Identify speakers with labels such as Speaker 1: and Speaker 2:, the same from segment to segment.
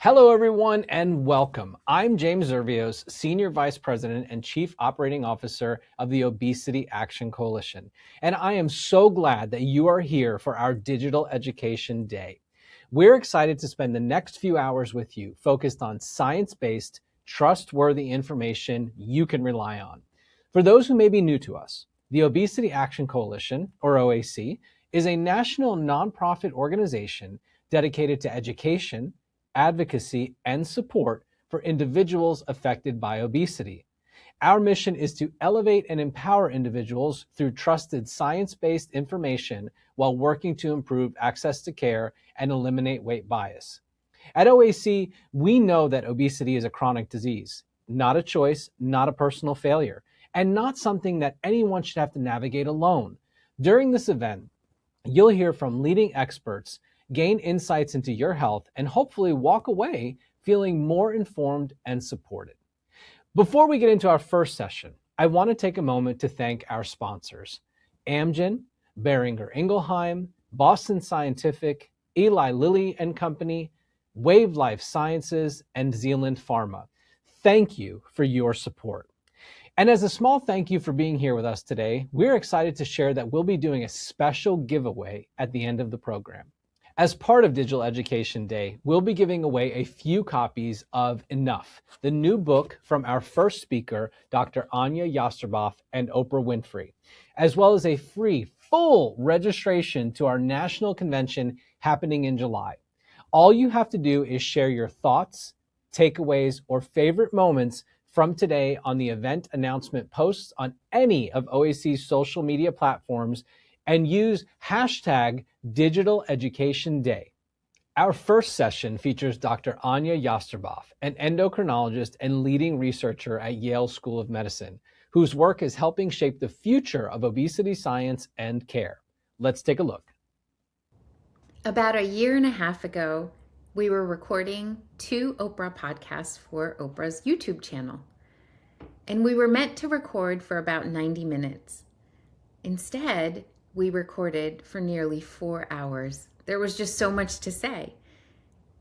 Speaker 1: Hello, everyone, and welcome. I'm James Zervios, Senior Vice President and Chief Operating Officer of the Obesity Action Coalition, and I am so glad that you are here for our Digital Education Day. We're excited to spend the next few hours with you focused on science-based, trustworthy information you can rely on. For those who may be new to us, the Obesity Action Coalition, or OAC, is a national nonprofit organization dedicated to education, advocacy, and support for individuals affected by obesity. Our mission is to elevate and empower individuals through trusted science-based information while working to improve access to care and eliminate weight bias. At OAC, we know that obesity is a chronic disease, not a choice, not a personal failure, and not something that anyone should have to navigate alone. During this event, you'll hear from leading experts, gain insights into your health, and hopefully walk away feeling more informed and supported. Before we get into our first session, I want to take a moment to thank our sponsors: Amgen, Boehringer Ingelheim, Boston Scientific, Eli Lilly and Company, Wave Life Sciences, and Zealand Pharma. Thank you for your support. And as a small thank you for being here with us today, we're excited to share that we'll be doing a special giveaway at the end of the program. As part of Digital Education Day, we'll be giving away a few copies of Enough, the new book from our first speaker, Dr. Anya Jastreboff and Oprah Winfrey, as well as a free full registration to our national convention happening in July. All you have to do is share your thoughts, takeaways, or favorite moments from today on the event announcement posts on any of OAC's social media platforms and use hashtag Digital Education Day. Our first session features Dr. Anya Jastreboff, an endocrinologist and leading researcher at Yale School of Medicine, whose work is helping shape the future of obesity science and care. Let's take a look.
Speaker 2: About a year and a half ago, we were recording 2 Oprah podcasts for Oprah's YouTube channel. And we were meant to record for about 90 minutes. Instead, we recorded for nearly 4 hours. There was just so much to say.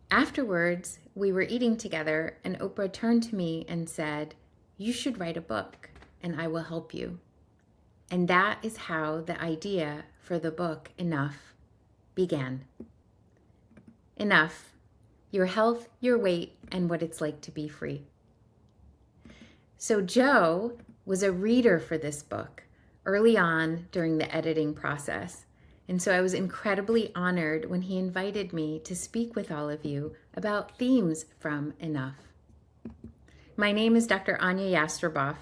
Speaker 2: Afterwards, we were eating together and Oprah turned to me and said, "You should write a book and I will help you." And that is how the idea for the book Enough began. Enough: your health, your weight, and what it's like to be free. So Joe was a reader for this book early on during the editing process. And so I was incredibly honored when he invited me to speak with all of you about themes from Enough. My name is Dr. Anya Jastreboff.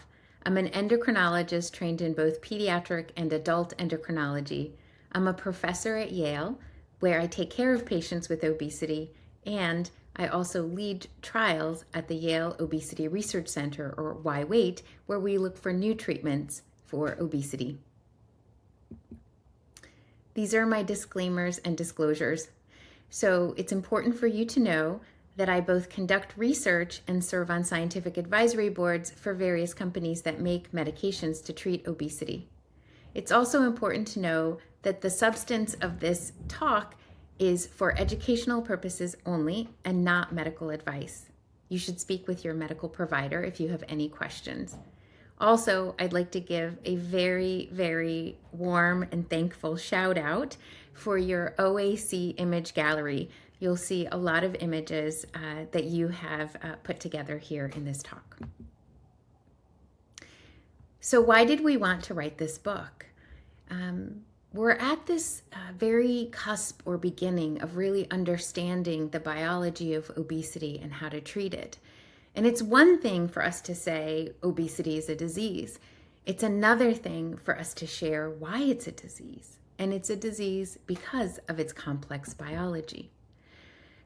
Speaker 2: I'm an endocrinologist trained in both pediatric and adult endocrinology. I'm a professor at Yale, where I take care of patients with obesity, and I also lead trials at the Yale Obesity Research Center, or YWAIT, where we look for new treatments for obesity. These are my disclaimers and disclosures. So it's important for you to know that I both conduct research and serve on scientific advisory boards for various companies that make medications to treat obesity. It's also important to know that the substance of this talk is for educational purposes only and not medical advice. You should speak with your medical provider if you have any questions. Also, I'd like to give a very, very warm and thankful shout out for your OAC image gallery. You'll see a lot of images that you have put together here in this talk. So why did we want to write this book? We're at this very cusp or beginning of really understanding the biology of obesity and how to treat it. And it's one thing for us to say obesity is a disease. It's another thing for us to share why it's a disease. And it's a disease because of its complex biology.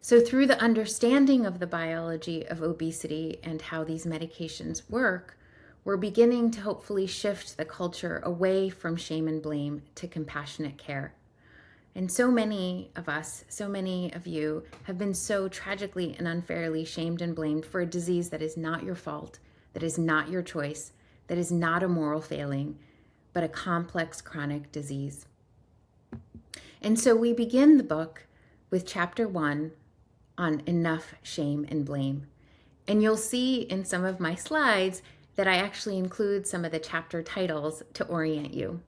Speaker 2: So through the understanding of the biology of obesity and how these medications work, we're beginning to hopefully shift the culture away from shame and blame to compassionate care. And so many of us, so many of you have been so tragically and unfairly shamed and blamed for a disease that is not your fault, that is not your choice, that is not a moral failing, but a complex chronic disease. And so we begin the book with chapter 1 on enough, shame, and blame. And you'll see in some of my slides that I actually include some of the chapter titles to orient you.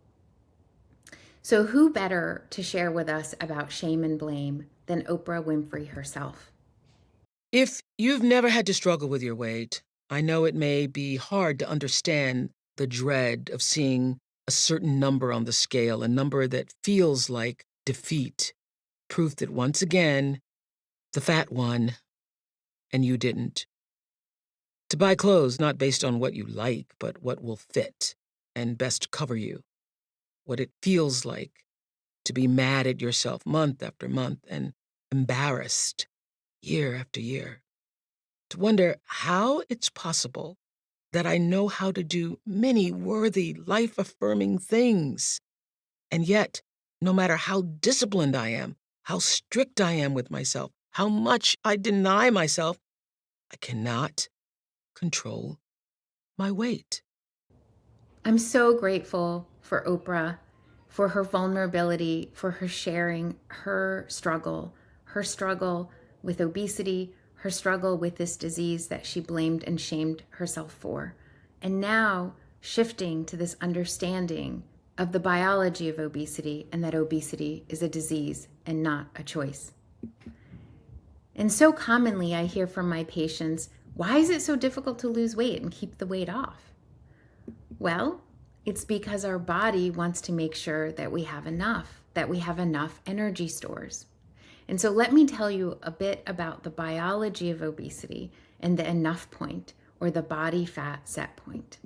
Speaker 2: So who better to share with us about shame and blame than Oprah Winfrey herself?
Speaker 3: If you've never had to struggle with your weight, I know it may be hard to understand the dread of seeing a certain number on the scale, a number that feels like defeat, proof that once again, the fat won and you didn't. To buy clothes not based on what you like, but what will fit and best cover you. What it feels like to be mad at yourself month after month and embarrassed year after year. To wonder how it's possible that I know how to do many worthy, life-affirming things. And yet, no matter how disciplined I am, how strict I am with myself, how much I deny myself, I cannot control my weight.
Speaker 2: I'm so grateful for Oprah, for her vulnerability, for her sharing her struggle with obesity, her struggle with this disease that she blamed and shamed herself for. And now shifting to this understanding of the biology of obesity and that obesity is a disease and not a choice. And so commonly I hear from my patients, why is it so difficult to lose weight and keep the weight off? Well, it's because our body wants to make sure that we have enough energy stores. And so let me tell you a bit about the biology of obesity and the enough point, or the body fat set point.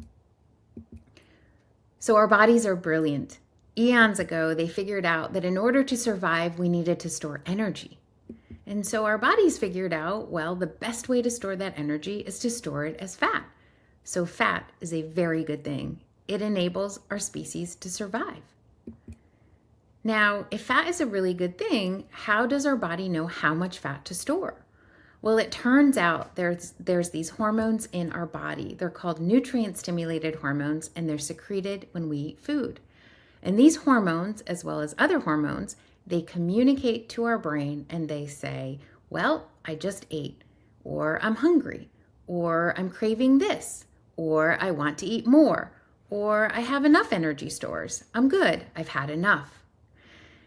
Speaker 2: So our bodies are brilliant. Eons ago, they figured out that in order to survive, we needed to store energy. And so our bodies figured out, well, the best way to store that energy is to store it as fat. So fat is a very good thing. It enables our species to survive. Now, if fat is a really good thing, how does our body know how much fat to store? Well, it turns out there's these hormones in our body. They're called nutrient-stimulated hormones, and they're secreted when we eat food. And these hormones, as well as other hormones, they communicate to our brain and they say, well, I just ate, or I'm hungry, or I'm craving this, or I want to eat more, or I have enough energy stores. I'm good. I've had enough.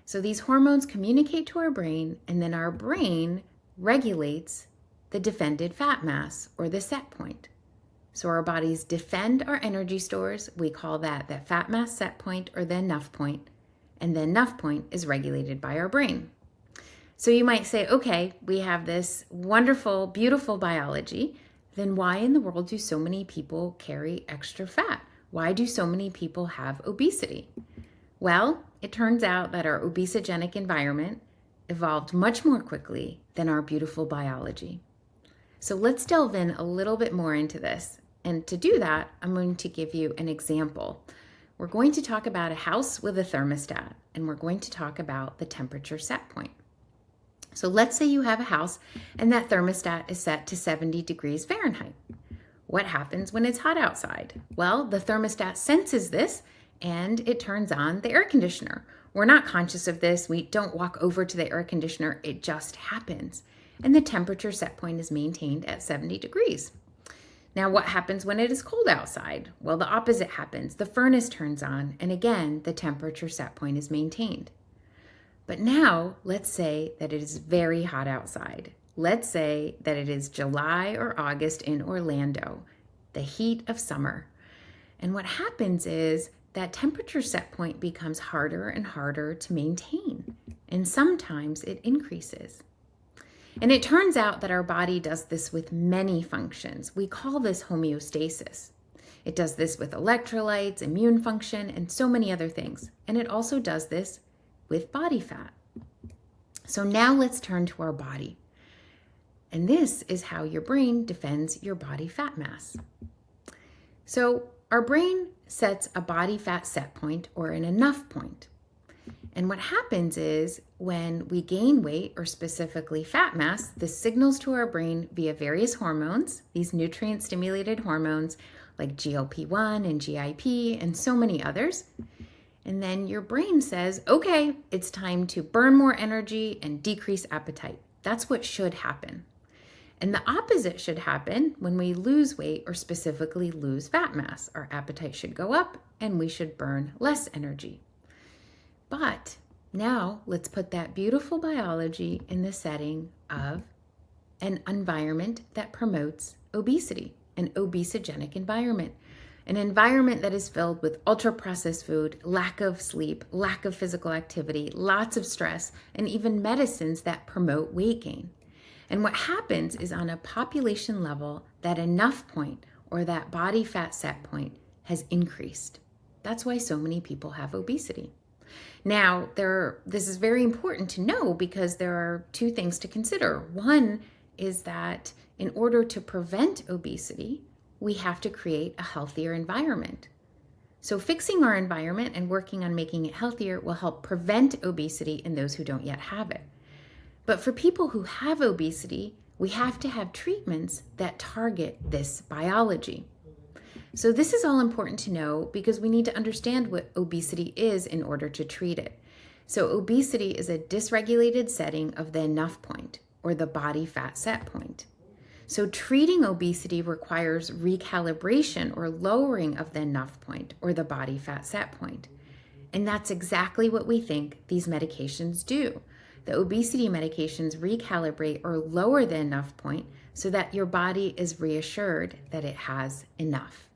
Speaker 2: So these hormones communicate to our brain, and then our brain regulates the defended fat mass, or the set point. So our bodies defend our energy stores. We call that fat mass set point, or the enough point. And the enough point is regulated by our brain. So you might say, okay, we have this wonderful, beautiful biology. Then why in the world do so many people carry extra fat? Why do so many people have obesity? Well, it turns out that our obesogenic environment evolved much more quickly than our beautiful biology. So let's delve in a little bit more into this. And to do that, I'm going to give you an example. We're going to talk about a house with a thermostat, and we're going to talk about the temperature set point. So let's say you have a house and that thermostat is set to 70 degrees Fahrenheit. What happens when it's hot outside? Well, the thermostat senses this and it turns on the air conditioner. We're not conscious of this. We don't walk over to the air conditioner. It just happens. And the temperature set point is maintained at 70 degrees. Now, what happens when it is cold outside? Well, the opposite happens. The furnace turns on, and again, the temperature set point is maintained. But now, let's say that it is very hot outside. Let's say that it is July or August in Orlando, the heat of summer. And what happens is that temperature set point becomes harder and harder to maintain, and sometimes it increases. And it turns out that our body does this with many functions. We call this homeostasis. It does this with electrolytes, immune function, and so many other things. And it also does this with body fat. So now let's turn to our body. And this is how your brain defends your body fat mass. So our brain sets a body fat set point, or an enough point. And what happens is when we gain weight, or specifically fat mass, this signals to our brain via various hormones, these nutrient-stimulated hormones like GLP-1 and GIP and so many others. And then your brain says, okay, it's time to burn more energy and decrease appetite. That's what should happen. And the opposite should happen when we lose weight, or specifically lose fat mass. Our appetite should go up and we should burn less energy. But now let's put that beautiful biology in the setting of an environment that promotes obesity, an obesogenic environment, an environment that is filled with ultra-processed food, lack of sleep, lack of physical activity, lots of stress, and even medicines that promote weight gain. And what happens is, on a population level, that enough point, or that body fat set point, has increased. That's why so many people have obesity. Now, this is very important to know, because there are two things to consider. One is that in order to prevent obesity, we have to create a healthier environment. So fixing our environment and working on making it healthier will help prevent obesity in those who don't yet have it. But for people who have obesity, we have to have treatments that target this biology. So this is all important to know, because we need to understand what obesity is in order to treat it. So obesity is a dysregulated setting of the enough point, or the body fat set point. So treating obesity requires recalibration or lowering of the enough point, or the body fat set point. And that's exactly what we think these medications do. The obesity medications recalibrate or lower the enough point so that your body is reassured that it has enough.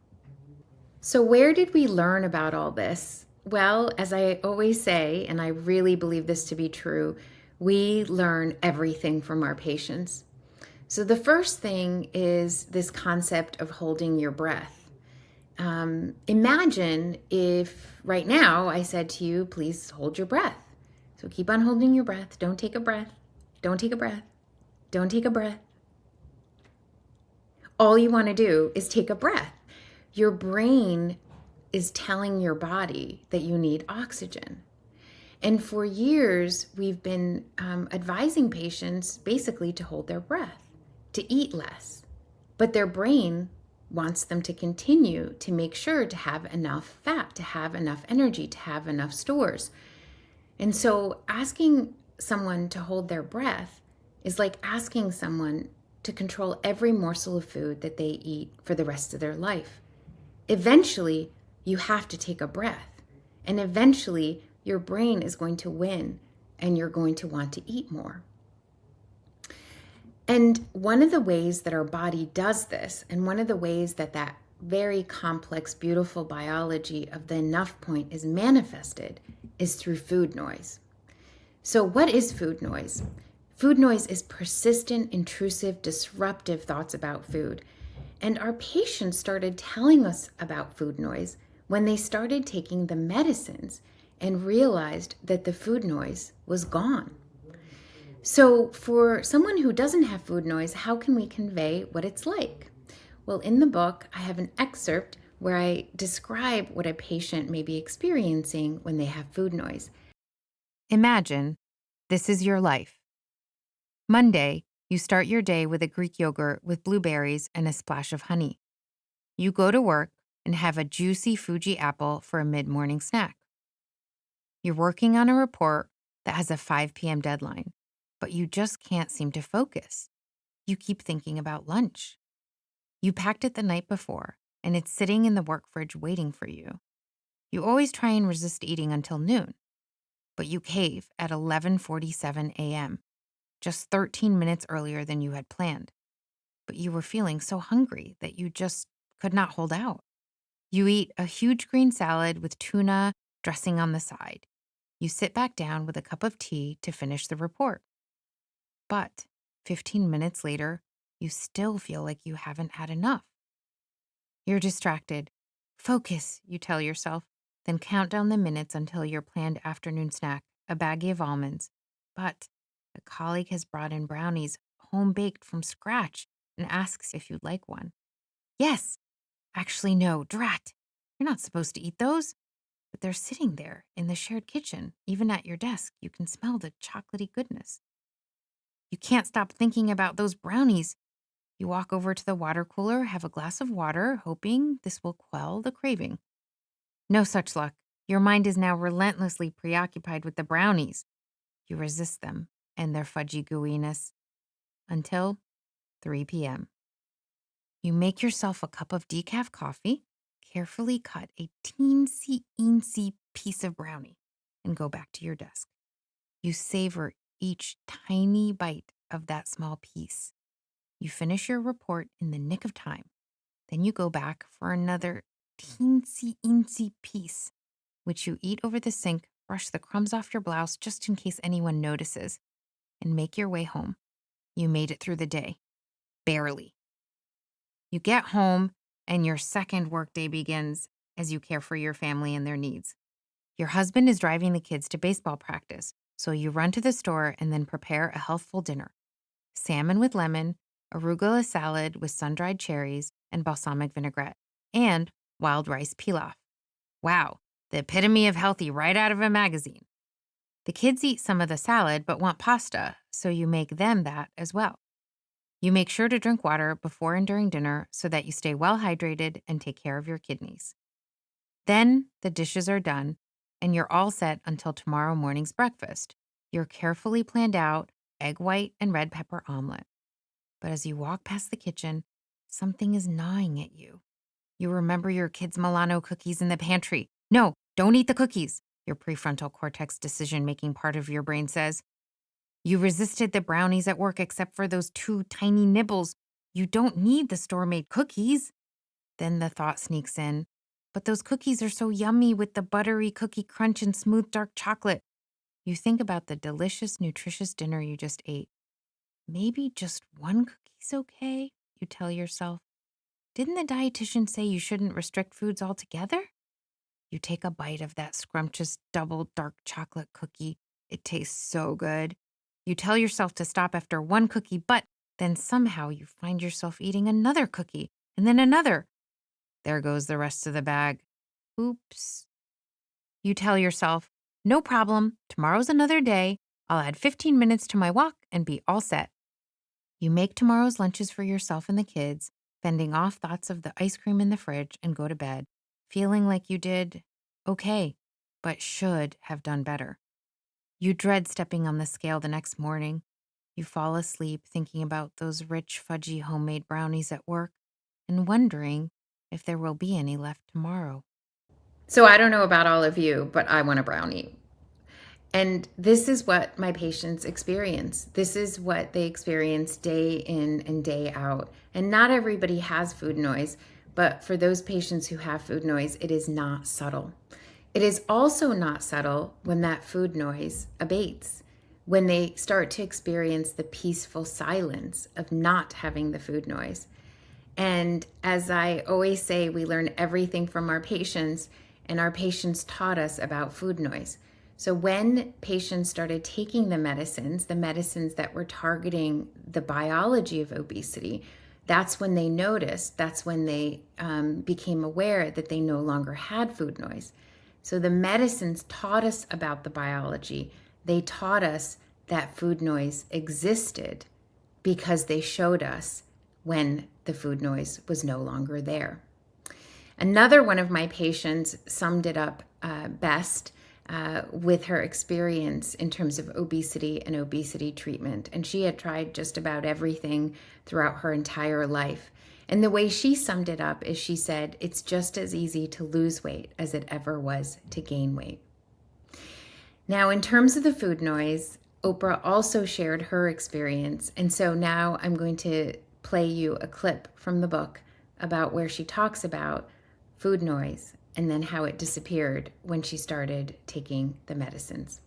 Speaker 2: So where did we learn about all this? Well, as I always say, and I really believe this to be true, we learn everything from our patients. So the first thing is this concept of holding your breath. Imagine if right now I said to you, please hold your breath. So keep on holding your breath. Don't take a breath. Don't take a breath. Don't take a breath. All you want to do is take a breath. Your brain is telling your body that you need oxygen. And for years, we've been advising patients basically to hold their breath, to eat less. But their brain wants them to continue to make sure to have enough fat, to have enough energy, to have enough stores. And so asking someone to hold their breath is like asking someone to control every morsel of food that they eat for the rest of their life. Eventually, you have to take a breath. And eventually, your brain is going to win, and you're going to want to eat more. And one of the ways that our body does this, and one of the ways that that very complex, beautiful biology of the enough point is manifested, is through food noise. So what is food noise? Food noise is persistent, intrusive, disruptive thoughts about food. And our patients started telling us about food noise when they started taking the medicines and realized that the food noise was gone. So for someone who doesn't have food noise, how can we convey what it's like? Well, in the book, I have an excerpt where I describe what a patient may be experiencing when they have food noise.
Speaker 4: Imagine this is your life. Monday, you start your day with a Greek yogurt with blueberries and a splash of honey. You go to work and have a juicy Fuji apple for a mid-morning snack. You're working on a report that has a 5 p.m. deadline, but you just can't seem to focus. You keep thinking about lunch. You packed it the night before, and it's sitting in the work fridge waiting for you. You always try and resist eating until noon, but you cave at 11:47 a.m., just 13 minutes earlier than you had planned. But you were feeling so hungry that you just could not hold out. You eat a huge green salad with tuna dressing on the side. You sit back down with a cup of tea to finish the report. But 15 minutes later, you still feel like you haven't had enough. You're distracted. Focus, you tell yourself, then count down the minutes until your planned afternoon snack, a baggie of almonds. But a colleague has brought in brownies, home-baked from scratch, and asks if you'd like one. Yes. Actually, no, drat. You're not supposed to eat those. But they're sitting there in the shared kitchen. Even at your desk, you can smell the chocolatey goodness. You can't stop thinking about those brownies. You walk over to the water cooler, have a glass of water, hoping this will quell the craving. No such luck. Your mind is now relentlessly preoccupied with the brownies. You resist them and their fudgy gooiness until 3 p.m. You make yourself a cup of decaf coffee, carefully cut a teensy-eensy piece of brownie, and go back to your desk. You savor each tiny bite of that small piece. You finish your report in the nick of time. Then you go back for another teensy-eensy piece, which you eat over the sink, brush the crumbs off your blouse just in case anyone notices, and make your way home. You made it through the day. Barely. You get home, and your second workday begins as you care for your family and their needs. Your husband is driving the kids to baseball practice, so you run to the store and then prepare a healthful dinner. Salmon with lemon, arugula salad with sun-dried cherries and balsamic vinaigrette, and wild rice pilaf. Wow, the epitome of healthy right out of a magazine. The kids eat some of the salad but want pasta, so you make them that as well. You make sure to drink water before and during dinner so that you stay well hydrated and take care of your kidneys. Then the dishes are done, and you're all set until tomorrow morning's breakfast. Your carefully planned out egg white and red pepper omelet. But as you walk past the kitchen, something is gnawing at you. You remember your kids' Milano cookies in the pantry. No, don't eat the cookies, your prefrontal cortex decision-making part of your brain says. You resisted the brownies at work except for those 2 tiny nibbles. You don't need the store-made cookies. Then the thought sneaks in, but those cookies are so yummy with the buttery cookie crunch and smooth dark chocolate. You think about the delicious, nutritious dinner you just ate. Maybe just 1 cookie's okay, you tell yourself. Didn't the dietitian say you shouldn't restrict foods altogether? You take a bite of that scrumptious double dark chocolate cookie. It tastes so good. You tell yourself to stop after 1 cookie, but then somehow you find yourself eating another cookie, and then another. There goes the rest of the bag. Oops. You tell yourself, no problem, tomorrow's another day. I'll add 15 minutes to my walk and be all set. You make tomorrow's lunches for yourself and the kids, fending off thoughts of the ice cream in the fridge, and go to bed, feeling like you did okay, but should have done better. You dread stepping on the scale the next morning. You fall asleep thinking about those rich, fudgy homemade brownies at work and wondering if there will be any left tomorrow.
Speaker 2: So I don't know about all of you, but I want a brownie. And this is what my patients experience. This is what they experience day in and day out. And not everybody has food noise, but for those patients who have food noise, it is not subtle. It is also not subtle when that food noise abates, when they start to experience the peaceful silence of not having the food noise. And as I always say, we learn everything from our patients, and our patients taught us about food noise. So when patients started taking the medicines that were targeting the biology of obesity, that's when they noticed, that's when they became aware that they no longer had food noise. So the medicines taught us about the biology. They taught us that food noise existed because they showed us when the food noise was no longer there. Another one of my patients summed it up best with her experience in terms of obesity and obesity treatment. And she had tried just about everything throughout her entire life. And the way she summed it up is she said, it's just as easy to lose weight as it ever was to gain weight. Now, in terms of the food noise, Oprah also shared her experience. And so now I'm going to play you a clip from the book about where she talks about food noise and then how it disappeared when she started taking the medicines.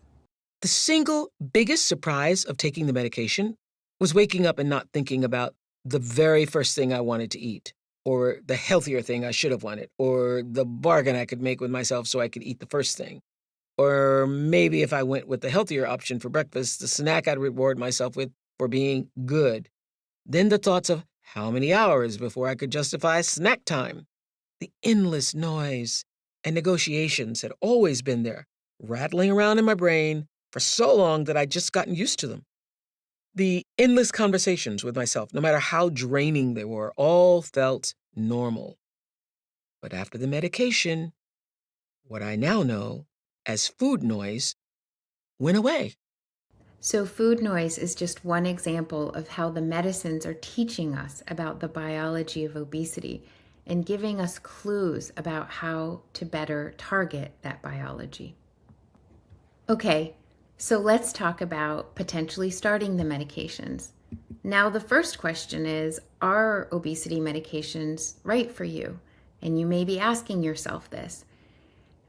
Speaker 3: The single biggest surprise of taking the medication was waking up and not thinking about the very first thing I wanted to eat, or the healthier thing I should have wanted, or the bargain I could make with myself so I could eat the first thing. Or maybe if I went with the healthier option for breakfast, the snack I'd reward myself with for being good. Then the thoughts of how many hours before I could justify snack time. The endless noise and negotiations had always been there, rattling around in my brain for so long that I'd just gotten used to them. The endless conversations with myself, no matter how draining they were, all felt normal. But after the medication, What I now know as food noise went away.
Speaker 2: So, food noise is just one example of how the medicines are teaching us about the biology of obesity and giving us clues about how to better target that biology. Okay, so let's talk about potentially starting the medications. Now, the first question is, are obesity medications right for you? And you may be asking yourself this.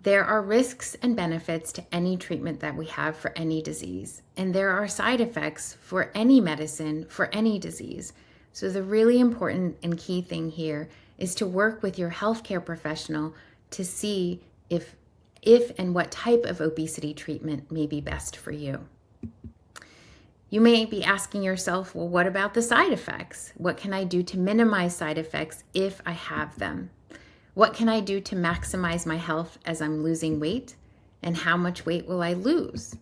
Speaker 2: There are risks and benefits to any treatment that we have for any disease, and there are side effects for any medicine for any disease. So the really important and key thing here is to work with your healthcare professional to see if and what type of obesity treatment may be best for you. You may be asking yourself, well, what about the side effects? What can I do to minimize side effects if I have them? What can I do to maximize my health as I'm losing weight? And how much weight will I lose?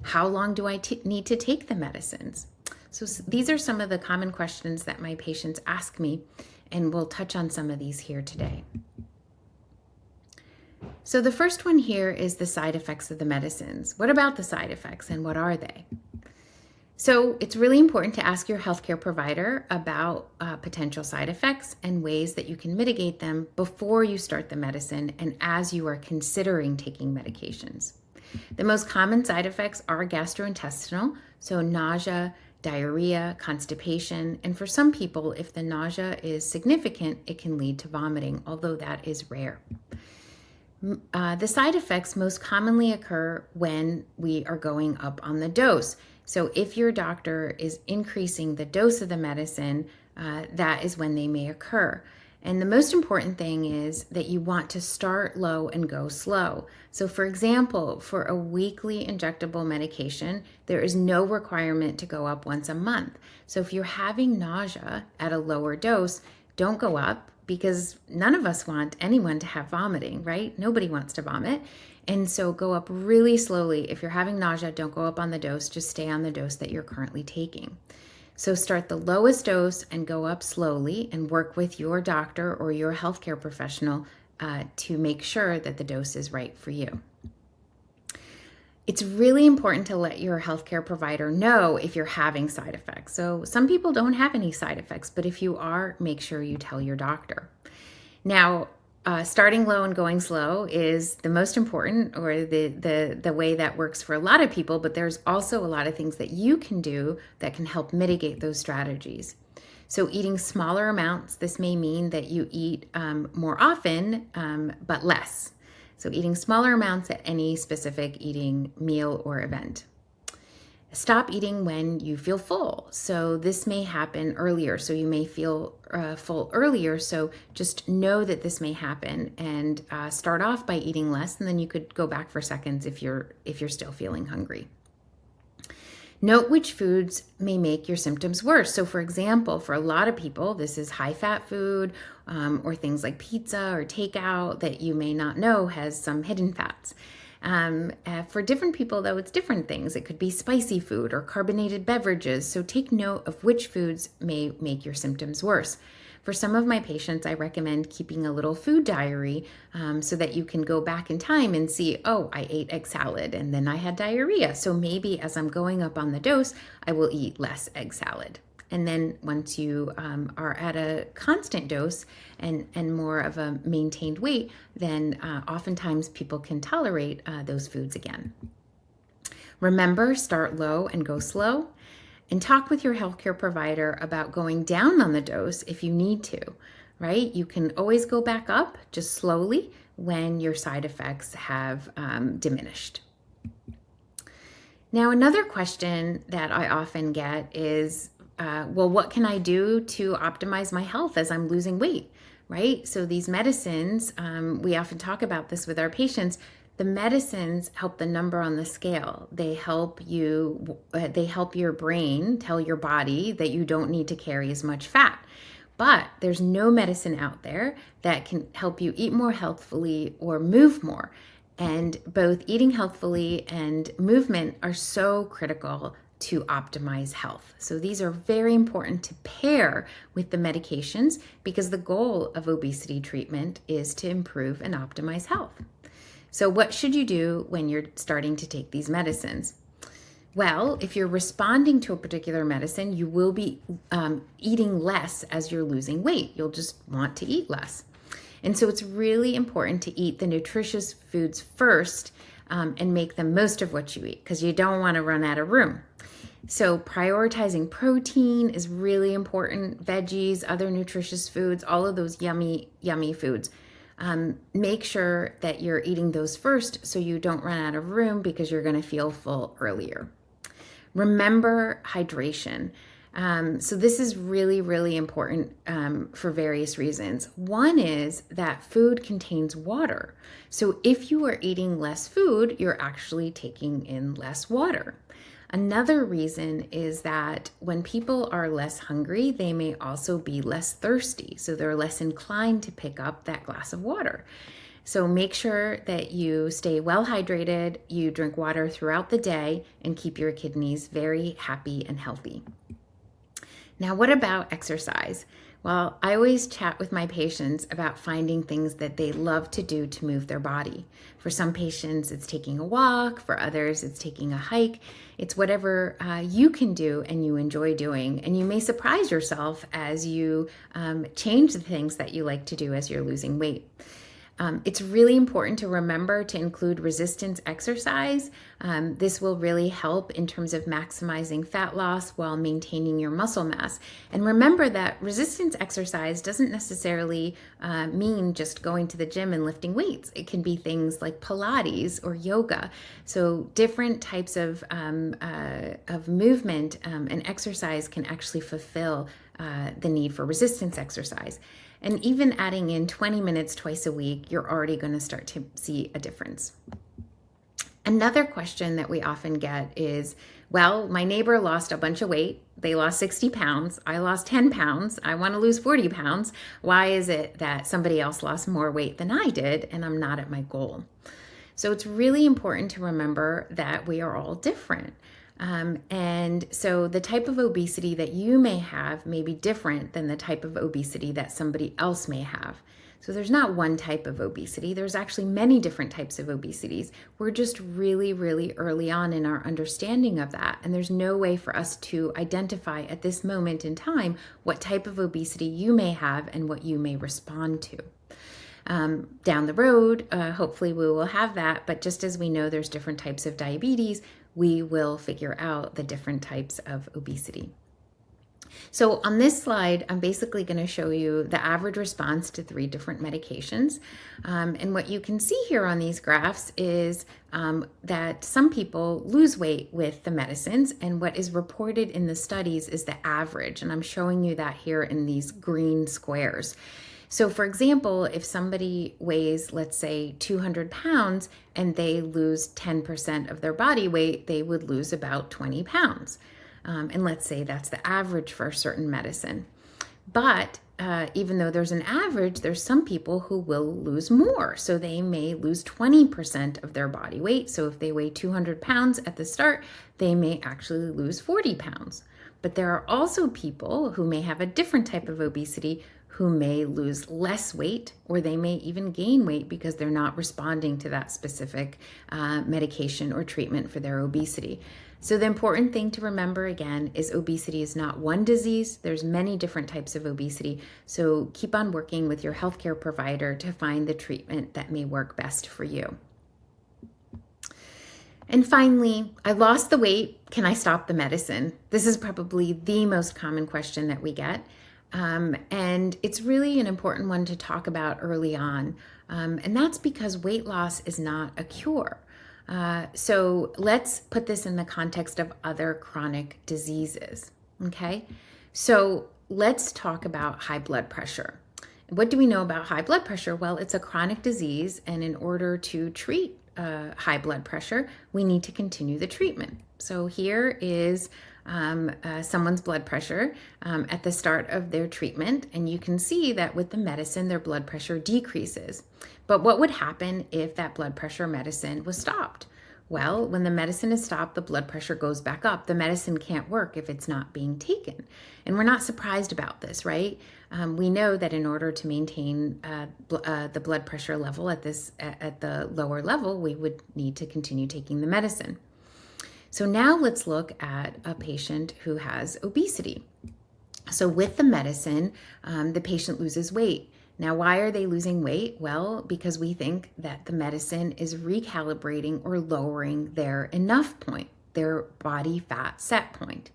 Speaker 2: How long do I need to take the medicines? So these are some of the common questions that my patients ask me, and we'll touch on some of these here today. So the first one here is the side effects of the medicines. What about the side effects and what are they? So it's really important to ask your healthcare provider about potential side effects and ways that you can mitigate them before you start the medicine and as you are considering taking medications. The most common side effects are gastrointestinal, so nausea, diarrhea, constipation, and for some people, if the nausea is significant, it can lead to vomiting, although that is rare. The side effects most commonly occur when we are going up on the dose. So if your doctor is increasing the dose of the medicine, that is when they may occur. And the most important thing is that you want to start low and go slow. So for example, for a weekly injectable medication, there is no requirement to go up once a month. So if you're having nausea at a lower dose, don't go up, because none of us want anyone to have vomiting, right? Nobody wants to vomit. And so go up really slowly. If you're having nausea, don't go up on the dose, just stay on the dose that you're currently taking. So start the lowest dose and go up slowly and work with your doctor or your healthcare professional to make sure that the dose is right for you. It's really important to let your healthcare provider know if you're having side effects. So some people don't have any side effects, but if you are, make sure you tell your doctor. Now, starting low and going slow is the most important, or the way that works for a lot of people, but there's also a lot of things that you can do that can help mitigate those strategies. So eating smaller amounts, this may mean that you eat more often, but less. So eating smaller amounts at any specific eating meal or event. Stop eating when you feel full. So this may happen earlier. So you may feel full earlier. So just know that this may happen and start off by eating less, and then you could go back for seconds if you're still feeling hungry. Note which foods may make your symptoms worse. So for example, for a lot of people, this is high-fat food or things like pizza or takeout that you may not know has some hidden fats. For different people, though, it's different things. It could be spicy food or carbonated beverages. So take note of which foods may make your symptoms worse. For some of my patients, I recommend keeping a little food diary so that you can go back in time and see, oh, I ate egg salad and then I had diarrhea. So maybe as I'm going up on the dose, I will eat less egg salad. And then once you are at a constant dose and more of a maintained weight, then oftentimes people can tolerate those foods again. Remember, start low and go slow. And talk with your healthcare provider about going down on the dose if you need to, right? You can always go back up, just slowly, when your side effects have diminished. Now, another question that I often get is, well, what can I do to optimize my health as I'm losing weight, right? So these medicines, we often talk about this with our patients. The medicines help the number on the scale. They help you, they help your brain tell your body that you don't need to carry as much fat. But there's no medicine out there that can help you eat more healthfully or move more. And both eating healthfully and movement are so critical to optimize health. So these are very important to pair with the medications because the goal of obesity treatment is to improve and optimize health. So what should you do when you're starting to take these medicines? Well, if you're responding to a particular medicine, you will be eating less as you're losing weight. You'll just want to eat less. And so it's really important to eat the nutritious foods first and make the most of what you eat, because you don't want to run out of room. So prioritizing protein is really important. Veggies, other nutritious foods, all of those yummy, yummy foods. Make sure that you're eating those first so you don't run out of room, because you're going to feel full earlier. Remember hydration. So this is really, really important for various reasons. One is that food contains water. So if you are eating less food, you're actually taking in less water. Another reason is that when people are less hungry, they may also be less thirsty. So they're less inclined to pick up that glass of water. So make sure that you stay well hydrated, you drink water throughout the day, and keep your kidneys very happy and healthy. Now, what about exercise? Well, I always chat with my patients about finding things that they love to do to move their body. For some patients, it's taking a walk. For others, it's taking a hike. It's whatever you can do and you enjoy doing. And you may surprise yourself as you change the things that you like to do as you're losing weight. It's really important to remember to include resistance exercise. This will really help in terms of maximizing fat loss while maintaining your muscle mass. And remember that resistance exercise doesn't necessarily mean just going to the gym and lifting weights. It can be things like Pilates or yoga. So different types of movement and exercise can actually fulfill the need for resistance exercise. And even adding in 20 minutes twice a week, you're already going to start to see a difference. Another question that we often get is, well, my neighbor lost a bunch of weight. They lost 60 pounds. I lost 10 pounds. I want to lose 40 pounds. Why is it that somebody else lost more weight than I did and I'm not at my goal? So it's really important to remember that we are all different. And so the type of obesity that you may have may be different than the type of obesity that somebody else may have. So there's not one type of obesity. There's actually many different types of obesities. We're just really, really early on in our understanding of that. And there's no way for us to identify at this moment in time what type of obesity you may have and what you may respond to. Down the road, hopefully we will have that. But just as we know there's different types of diabetes, we will figure out the different types of obesity. So on this slide, I'm basically going to show you the average response to 3 different medications. And what you can see here on these graphs is that some people lose weight with the medicines, and what is reported in the studies is the average. And I'm showing you that here in these green squares. So for example, if somebody weighs, let's say 200 pounds and they lose 10% of their body weight, they would lose about 20 pounds. And let's say that's the average for a certain medicine. But even though there's an average, there's some people who will lose more. So they may lose 20% of their body weight. So if they weigh 200 pounds at the start, they may actually lose 40 pounds. But there are also people who may have a different type of obesity who may lose less weight, or they may even gain weight because they're not responding to that specific medication or treatment for their obesity. So the important thing to remember again is obesity is not one disease. There's many different types of obesity. So keep on working with your healthcare provider to find the treatment that may work best for you. And finally, I lost the weight. Can I stop the medicine? This is probably the most common question that we get. And it's really an important one to talk about early on. And that's because weight loss is not a cure. So let's put this in the context of other chronic diseases, okay? So let's talk about high blood pressure. What do we know about high blood pressure? Well, it's a chronic disease, and in order to treat high blood pressure, we need to continue the treatment. So here is someone's blood pressure at the start of their treatment, and you can see that with the medicine, their blood pressure decreases. But what would happen if that blood pressure medicine was stopped? Well, when the medicine is stopped, the blood pressure goes back up. The medicine can't work if it's not being taken. And we're not surprised about this, right? We know that in order to maintain the blood pressure level at the lower level, we would need to continue taking the medicine. So now let's look at a patient who has obesity. So with the medicine, the patient loses weight. Now, why are they losing weight? Well, because we think that the medicine is recalibrating or lowering their enough point, their body fat set point.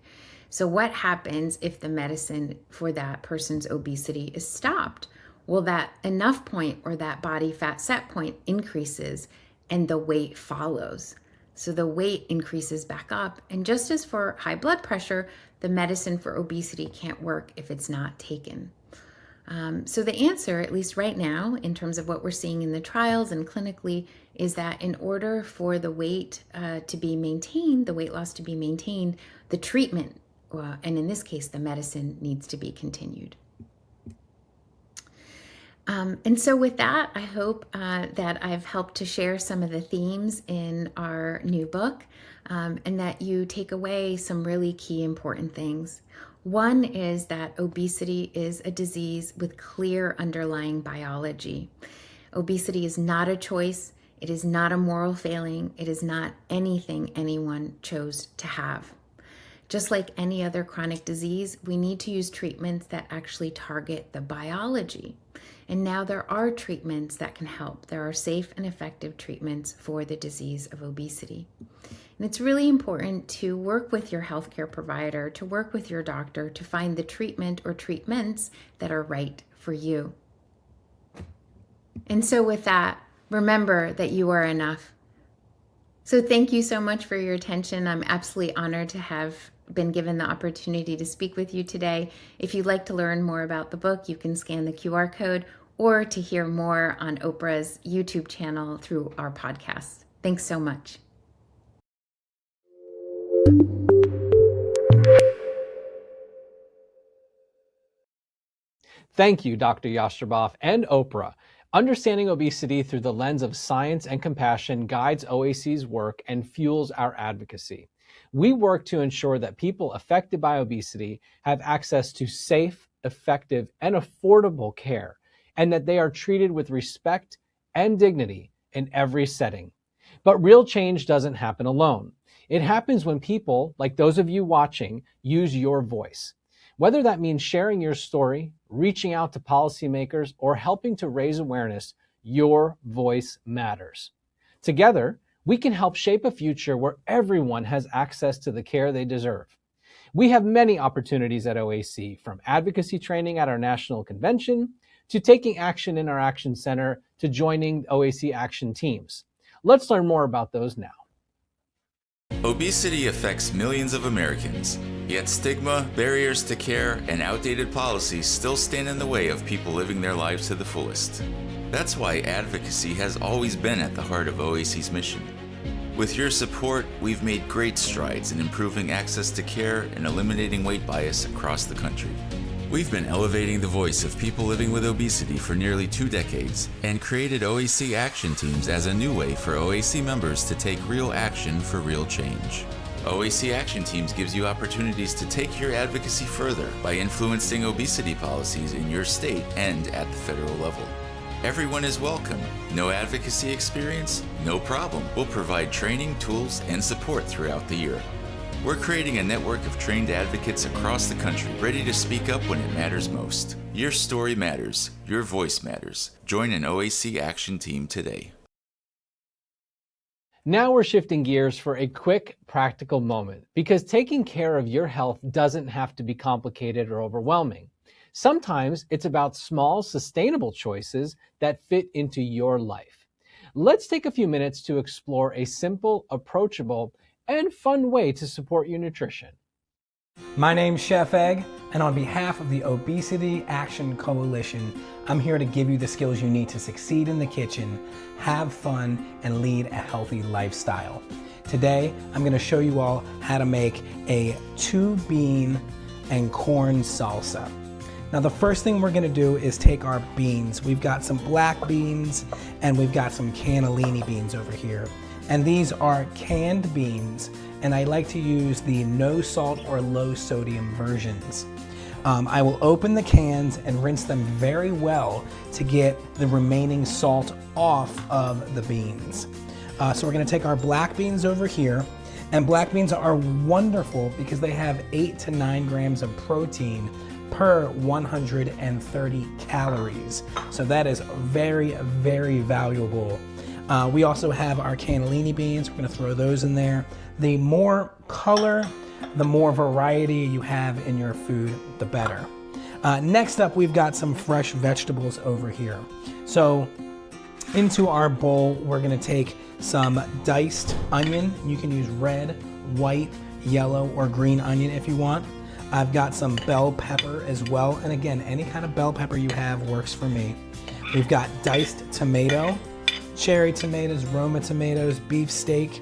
Speaker 2: So what happens if the medicine for that person's obesity is stopped? Well, that enough point or that body fat set point increases and the weight follows. So the weight increases back up. And just as for high blood pressure, the medicine for obesity can't work if it's not taken. So the answer, at least right now, in terms of what we're seeing in the trials and clinically, is that in order for the weight to be maintained, the weight loss to be maintained, the treatment, and in this case, the medicine, needs to be continued. And so with that, I hope that I've helped to share some of the themes in our new book, and that you take away some really key important things. One is that obesity is a disease with clear underlying biology. Obesity is not a choice. It is not a moral failing. It is not anything anyone chose to have. Just like any other chronic disease, we need to use treatments that actually target the biology. And now there are treatments that can help. There are safe and effective treatments for the disease of obesity. And it's really important to work with your healthcare provider, to work with your doctor to find the treatment or treatments that are right for you. And so with that, remember that you are enough. So thank you so much for your attention. I'm absolutely honored to have been given the opportunity to speak with you today. If you'd like to learn more about the book, you can scan the QR code or to hear more on Oprah's YouTube channel through our podcast. Thanks so much.
Speaker 1: Thank you, Dr. Jastreboff and Oprah. Understanding obesity through the lens of science and compassion guides OAC's work and fuels our advocacy. We work to ensure that people affected by obesity have access to safe, effective, and affordable care, and that they are treated with respect and dignity in every setting. But real change doesn't happen alone. It happens when people, like those of you watching, use your voice. Whether that means sharing your story, reaching out to policymakers, or helping to raise awareness, your voice matters. Together, we can help shape a future where everyone has access to the care they deserve. We have many opportunities at OAC, from advocacy training at our national convention, to taking action in our Action Center, to joining OAC action teams. Let's learn more about those now.
Speaker 5: Obesity affects millions of Americans, yet stigma, barriers to care, and outdated policies still stand in the way of people living their lives to the fullest. That's why advocacy has always been at the heart of OAC's mission. With your support, we've made great strides in improving access to care and eliminating weight bias across the country. We've been elevating the voice of people living with obesity for nearly 2 decades and created OAC action teams as a new way for OAC members to take real action for real change. OAC Action Teams gives you opportunities to take your advocacy further by influencing obesity policies in your state and at the federal level. Everyone is welcome. No advocacy experience? No problem. We'll provide training, tools, and support throughout the year. We're creating a network of trained advocates across the country, ready to speak up when it matters most. Your story matters. Your voice matters. Join an OAC Action Team today.
Speaker 1: Now we're shifting gears for a quick, practical moment, because taking care of your health doesn't have to be complicated or overwhelming. Sometimes it's about small, sustainable choices that fit into your life. Let's take a few minutes to explore a simple, approachable, and fun way to support your nutrition.
Speaker 6: My name's Chef Egg, and on behalf of the Obesity Action Coalition, I'm here to give you the skills you need to succeed in the kitchen, have fun, and lead a healthy lifestyle. Today, I'm going to show you all how to make a 2-bean and corn salsa. Now, the first thing we're going to do is take our beans. We've got some black beans and we've got some cannellini beans over here. And these are canned beans, and I like to use the no salt or low sodium versions. I will open the cans and rinse them very well to get the remaining salt off of the beans. So we're gonna take our black beans over here, and black beans are wonderful because they have 8 to 9 grams of protein per 130 calories. So that is very, very valuable. We also have our cannellini beans. We're gonna throw those in there. The more color, the more variety you have in your food, the better. Next up, we've got some fresh vegetables over here. So into our bowl, we're gonna take some diced onion. You can use red, white, yellow, or green onion if you want. I've got some bell pepper as well. And again, any kind of bell pepper you have works for me. We've got diced tomato, cherry tomatoes, Roma tomatoes, beef steak.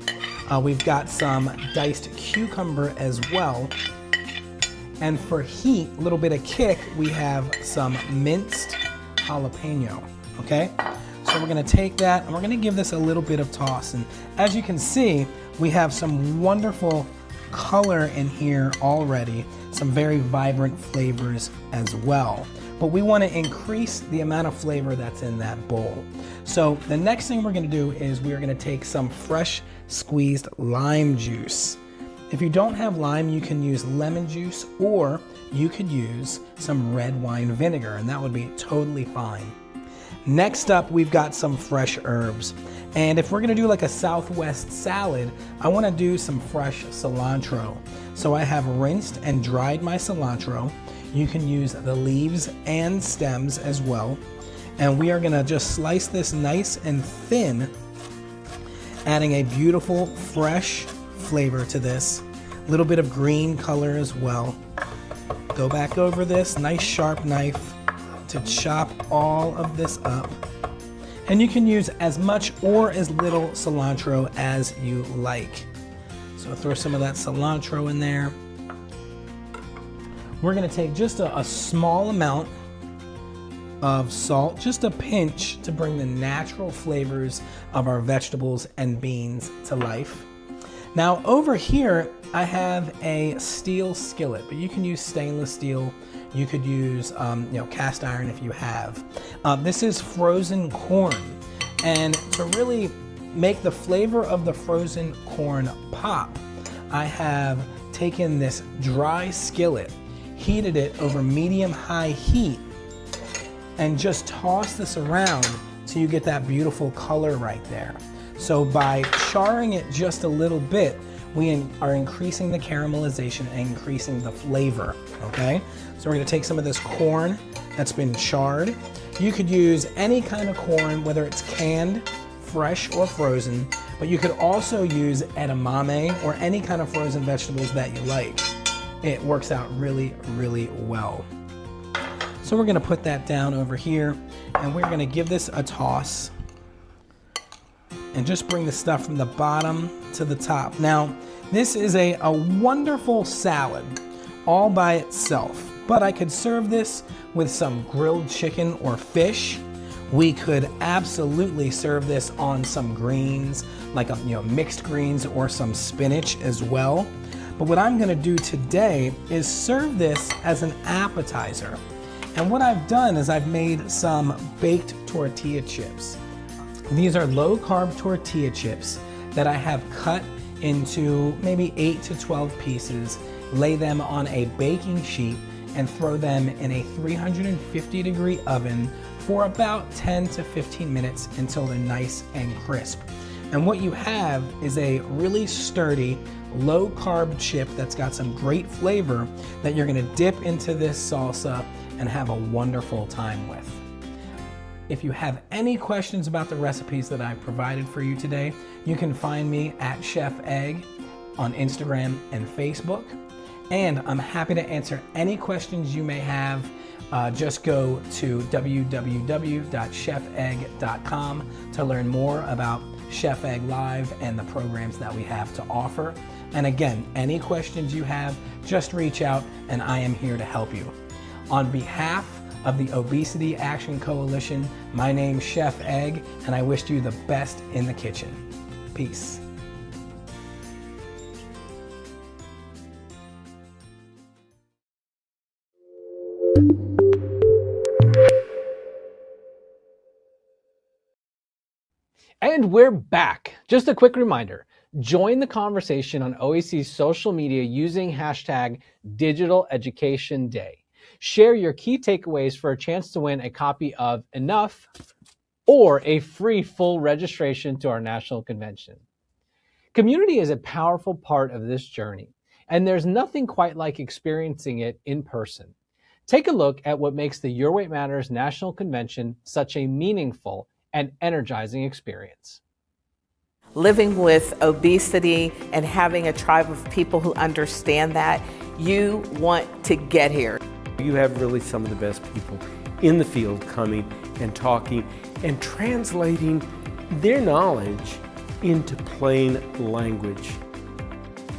Speaker 6: We've got some diced cucumber as well. And for heat, a little bit of kick, we have some minced jalapeno, okay? So we're gonna take that and we're gonna give this a little bit of toss. And as you can see, we have some wonderful color in here already, some very vibrant flavors as well. But we wanna increase the amount of flavor that's in that bowl. So the next thing we're gonna do is we're gonna take some fresh squeezed lime juice. If you don't have lime, you can use lemon juice, or you could use some red wine vinegar, and that would be totally fine. Next up, we've got some fresh herbs. And if we're gonna do like a Southwest salad, I wanna do some fresh cilantro. So I have rinsed and dried my cilantro. You can use the leaves and stems as well. And we are gonna just slice this nice and thin, adding a beautiful fresh flavor to this. A little bit of green color as well. Go back over this, nice sharp knife to chop all of this up. And you can use as much or as little cilantro as you like. So throw some of that cilantro in there. We're gonna take just a small amount of salt, just a pinch, to bring the natural flavors of our vegetables and beans to life. Now over here, I have a steel skillet, but you can use stainless steel. You could use cast iron if you have. This is frozen corn. And to really make the flavor of the frozen corn pop, I have taken this dry skillet, heated it over medium-high heat, and just toss this around till you get that beautiful color right there. So by charring it just a little bit, we are increasing the caramelization and increasing the flavor, okay? So we're gonna take some of this corn that's been charred. You could use any kind of corn, whether it's canned, fresh, or frozen, but you could also use edamame or any kind of frozen vegetables that you like. It works out really, really well. So we're gonna put that down over here, and we're gonna give this a toss and just bring the stuff from the bottom to the top. Now, this is a wonderful salad all by itself, but I could serve this with some grilled chicken or fish. We could absolutely serve this on some greens, like mixed greens or some spinach as well. But what I'm gonna do today is serve this as an appetizer. And what I've done is I've made some baked tortilla chips. These are low-carb tortilla chips that I have cut into maybe 8 to 12 pieces, lay them on a baking sheet, and throw them in a 350-degree oven for about 10 to 15 minutes until they're nice and crisp. And what you have is a really sturdy, low-carb chip that's got some great flavor that you're gonna dip into this salsa and have a wonderful time with. If you have any questions about the recipes that I've provided for you today, you can find me at Chef Egg on Instagram and Facebook. And I'm happy to answer any questions you may have. Just go to www.chefegg.com to learn more about Chef Egg Live and the programs that we have to offer. And again, any questions you have, just reach out and I am here to help you. On behalf of the Obesity Action Coalition, my name's Chef Egg, and I wish you the best in the kitchen. Peace. Peace.
Speaker 1: And we're back. Just a quick reminder, join the conversation on OAC's social media using hashtag Digital Education Day. Share your key takeaways for a chance to win a copy of Enough or a free full registration to our national convention. Community is a powerful part of this journey, and there's nothing quite like experiencing it in person. Take a look at what makes the Your Weight Matters National Convention such a meaningful and energizing experience.
Speaker 7: Living with obesity and having a tribe of people who understand that, you want to get here.
Speaker 8: You have really some of the best people in the field coming and talking and translating their knowledge into plain language.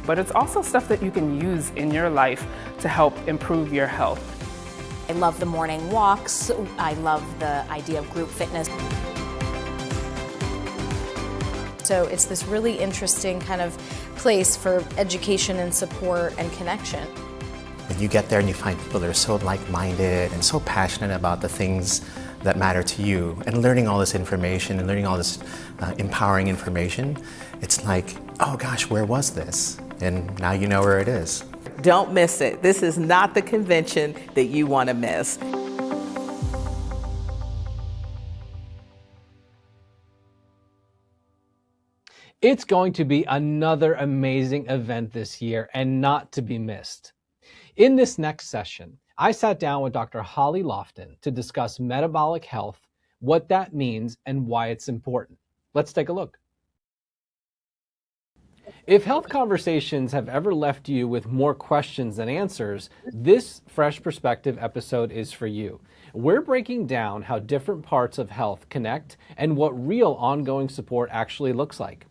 Speaker 9: But it's also stuff that you can use in your life to help improve your health.
Speaker 10: I love the morning walks. I love the idea of group fitness. So it's this really interesting kind of place for education and support and connection.
Speaker 11: When you get there and you find people that are so like-minded and so passionate about the things that matter to you, and learning all this information and learning all this empowering information, it's like, oh gosh, where was this? And now you know where it is.
Speaker 7: Don't miss it. This is not the convention that you want to miss.
Speaker 1: It's going to be another amazing event this year and not to be missed. In this next session, I sat down with Dr. Holly Lofton to discuss metabolic health, what that means, and why it's important. Let's take a look. If health conversations have ever left you with more questions than answers, this Fresh Perspective episode is for you. We're breaking down how different parts of health connect and what real ongoing support actually looks like.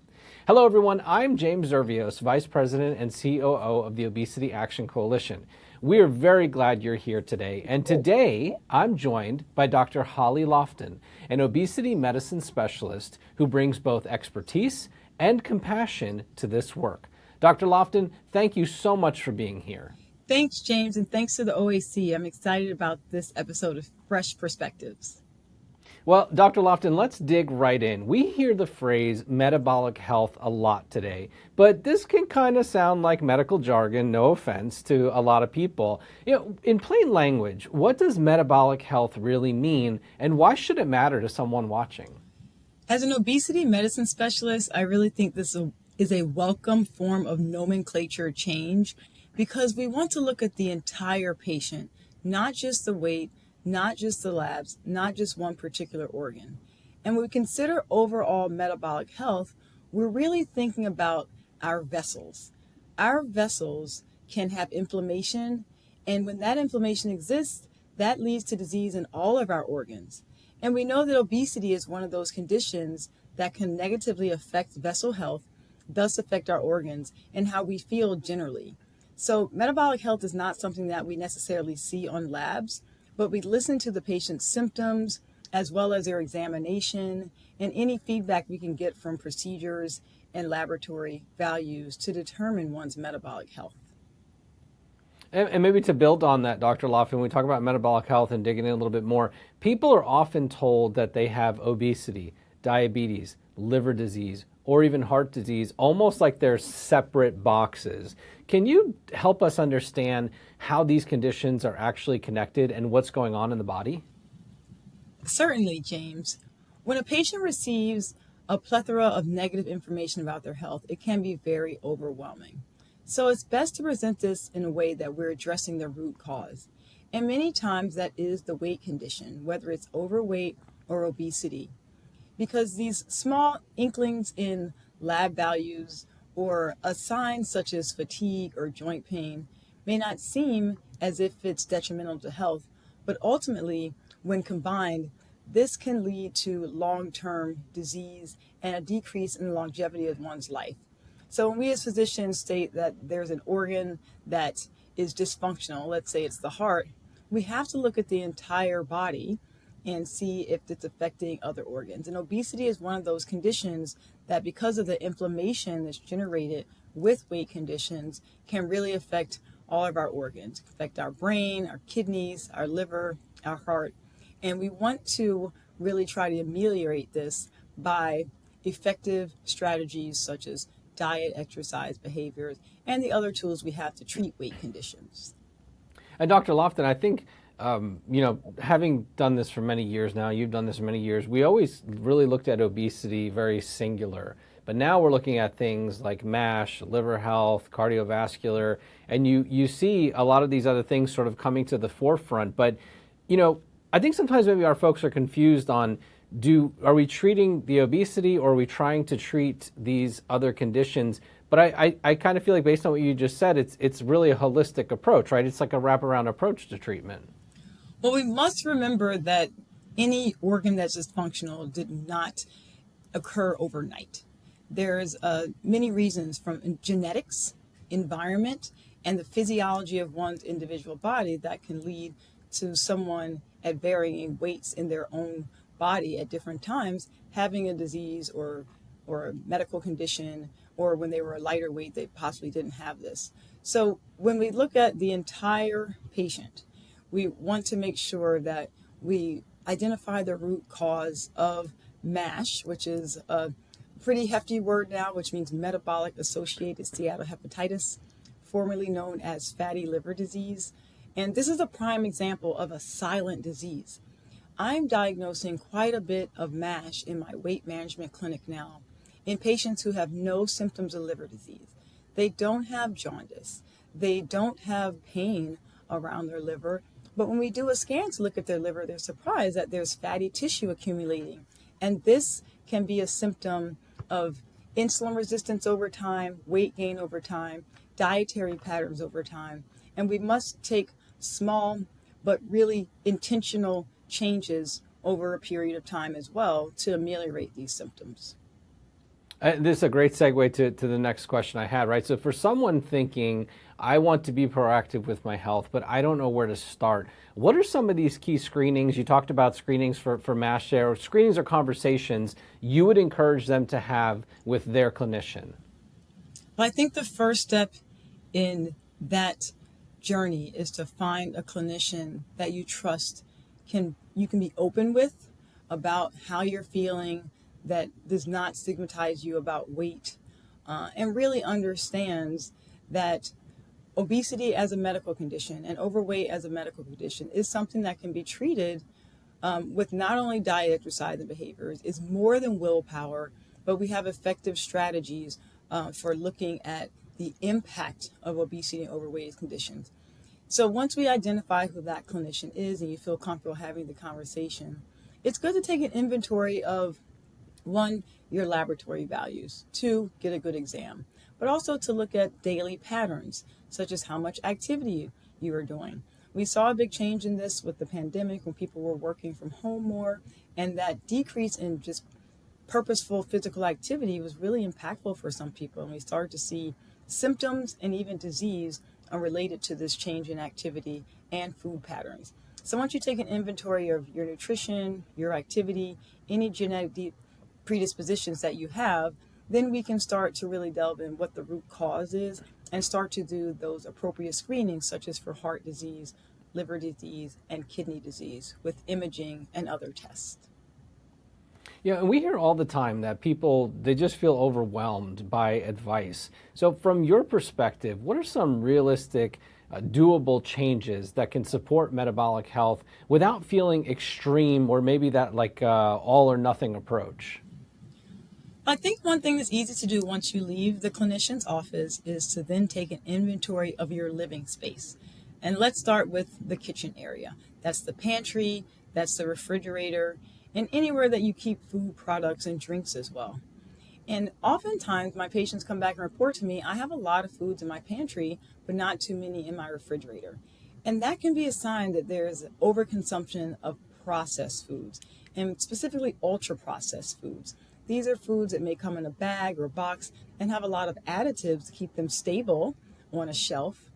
Speaker 1: Hello, everyone. I'm James Zervios, Vice President and COO of the Obesity Action Coalition. We are very glad you're here today. And today, I'm joined by Dr. Holly Lofton, an obesity medicine specialist who brings both expertise and compassion to this work. Dr. Lofton, thank you so much for being here.
Speaker 12: Thanks, James, and thanks to the OAC. I'm excited about this episode of Fresh Perspectives.
Speaker 1: Well, Dr. Lofton, let's dig right in. We hear the phrase metabolic health a lot today, but this can kind of sound like medical jargon, no offense to a lot of people. In plain language, what does metabolic health really mean, and why should it matter to someone watching?
Speaker 12: As an obesity medicine specialist, I really think this is a welcome form of nomenclature change, because we want to look at the entire patient, not just the weight, not just the labs, not just one particular organ. And when we consider overall metabolic health, we're really thinking about our vessels. Our vessels can have inflammation, and when that inflammation exists, that leads to disease in all of our organs. And we know that obesity is one of those conditions that can negatively affect vessel health, thus affect our organs and how we feel generally. So metabolic health is not something that we necessarily see on labs, but we listen to the patient's symptoms as well as their examination and any feedback we can get from procedures and laboratory values to determine one's metabolic health.
Speaker 1: And maybe to build on that, Dr. Lofton, when we talk about metabolic health and digging in a little bit more, people are often told that they have obesity, diabetes, liver disease, or even heart disease, almost like they're separate boxes. Can you help us understand how these conditions are actually connected and what's going on in the body?
Speaker 12: Certainly, James. When a patient receives a plethora of negative information about their health, it can be very overwhelming. So it's best to present this in a way that we're addressing the root cause. And many times that is the weight condition, whether it's overweight or obesity. Because these small inklings in lab values or a sign such as fatigue or joint pain may not seem as if it's detrimental to health, but ultimately, when combined, this can lead to long-term disease and a decrease in the longevity of one's life. So when we as physicians state that there's an organ that is dysfunctional, let's say it's the heart, we have to look at the entire body and see if it's affecting other organs. And obesity is one of those conditions that, because of the inflammation that's generated with weight conditions, can really affect all of our organs. It can affect our brain, our kidneys, our liver, our heart. And we want to really try to ameliorate this by effective strategies such as diet, exercise, behaviors, and the other tools we have to treat weight conditions.
Speaker 1: And Dr. Lofton, I think, having done this for many years now, you've done this for many years, we always really looked at obesity very singular. But now we're looking at things like MASH, liver health, cardiovascular, and you see a lot of these other things sort of coming to the forefront. But, I think sometimes maybe our folks are confused on, are we treating the obesity or are we trying to treat these other conditions? But I kind of feel like, based on what you just said, it's really a holistic approach, right? It's like a wraparound approach to treatment.
Speaker 12: Well, we must remember that any organ that's dysfunctional did not occur overnight. There's many reasons, from genetics, environment, and the physiology of one's individual body, that can lead to someone at varying weights in their own body at different times having a disease or a medical condition, or when they were a lighter weight, they possibly didn't have this. So when we look at the entire patient, we want to make sure that we identify the root cause of MASH, which is a pretty hefty word now, which means metabolic associated steatohepatitis, formerly known as fatty liver disease. And this is a prime example of a silent disease. I'm diagnosing quite a bit of MASH in my weight management clinic now in patients who have no symptoms of liver disease. They don't have jaundice. They don't have pain around their liver. But when we do a scan to look at their liver, they're surprised that there's fatty tissue accumulating. And this can be a symptom of insulin resistance over time, weight gain over time, dietary patterns over time. And we must take small but really intentional changes over a period of time as well to ameliorate these symptoms.
Speaker 1: This is a great segue to the next question I had, right? So for someone thinking, I want to be proactive with my health, but I don't know where to start, what are some of these key screenings? You talked about screenings for MASH there, or screenings or conversations you would encourage them to have with their clinician?
Speaker 12: Well, I think the first step in that journey is to find a clinician that you trust, you can be open with about how you're feeling, that does not stigmatize you about weight, and really understands that obesity as a medical condition and overweight as a medical condition is something that can be treated with not only diet, exercise, and behaviors. It's more than willpower, but we have effective strategies for looking at the impact of obesity and overweight conditions. So once we identify who that clinician is and you feel comfortable having the conversation, it's good to take an inventory of, 1, your laboratory values, 2, get a good exam, but also to look at daily patterns, such as how much activity you are doing. We saw a big change in this with the pandemic when people were working from home more, and that decrease in just purposeful physical activity was really impactful for some people. And we started to see symptoms and even disease related to this change in activity and food patterns. So once you take an inventory of your nutrition, your activity, any genetic predispositions that you have, then we can start to really delve in what the root cause is and start to do those appropriate screenings, such as for heart disease, liver disease, and kidney disease with imaging and other tests.
Speaker 1: Yeah, and we hear all the time that people, they just feel overwhelmed by advice. So from your perspective, what are some realistic, doable changes that can support metabolic health without feeling extreme, or maybe that all or nothing approach?
Speaker 12: I think one thing that's easy to do once you leave the clinician's office is to then take an inventory of your living space. And let's start with the kitchen area. That's the pantry, that's the refrigerator, and anywhere that you keep food products and drinks as well. And oftentimes my patients come back and report to me, I have a lot of foods in my pantry, but not too many in my refrigerator. And that can be a sign that there's overconsumption of processed foods, and specifically ultra-processed foods. These are foods that may come in a bag or box and have a lot of additives to keep them stable on a shelf,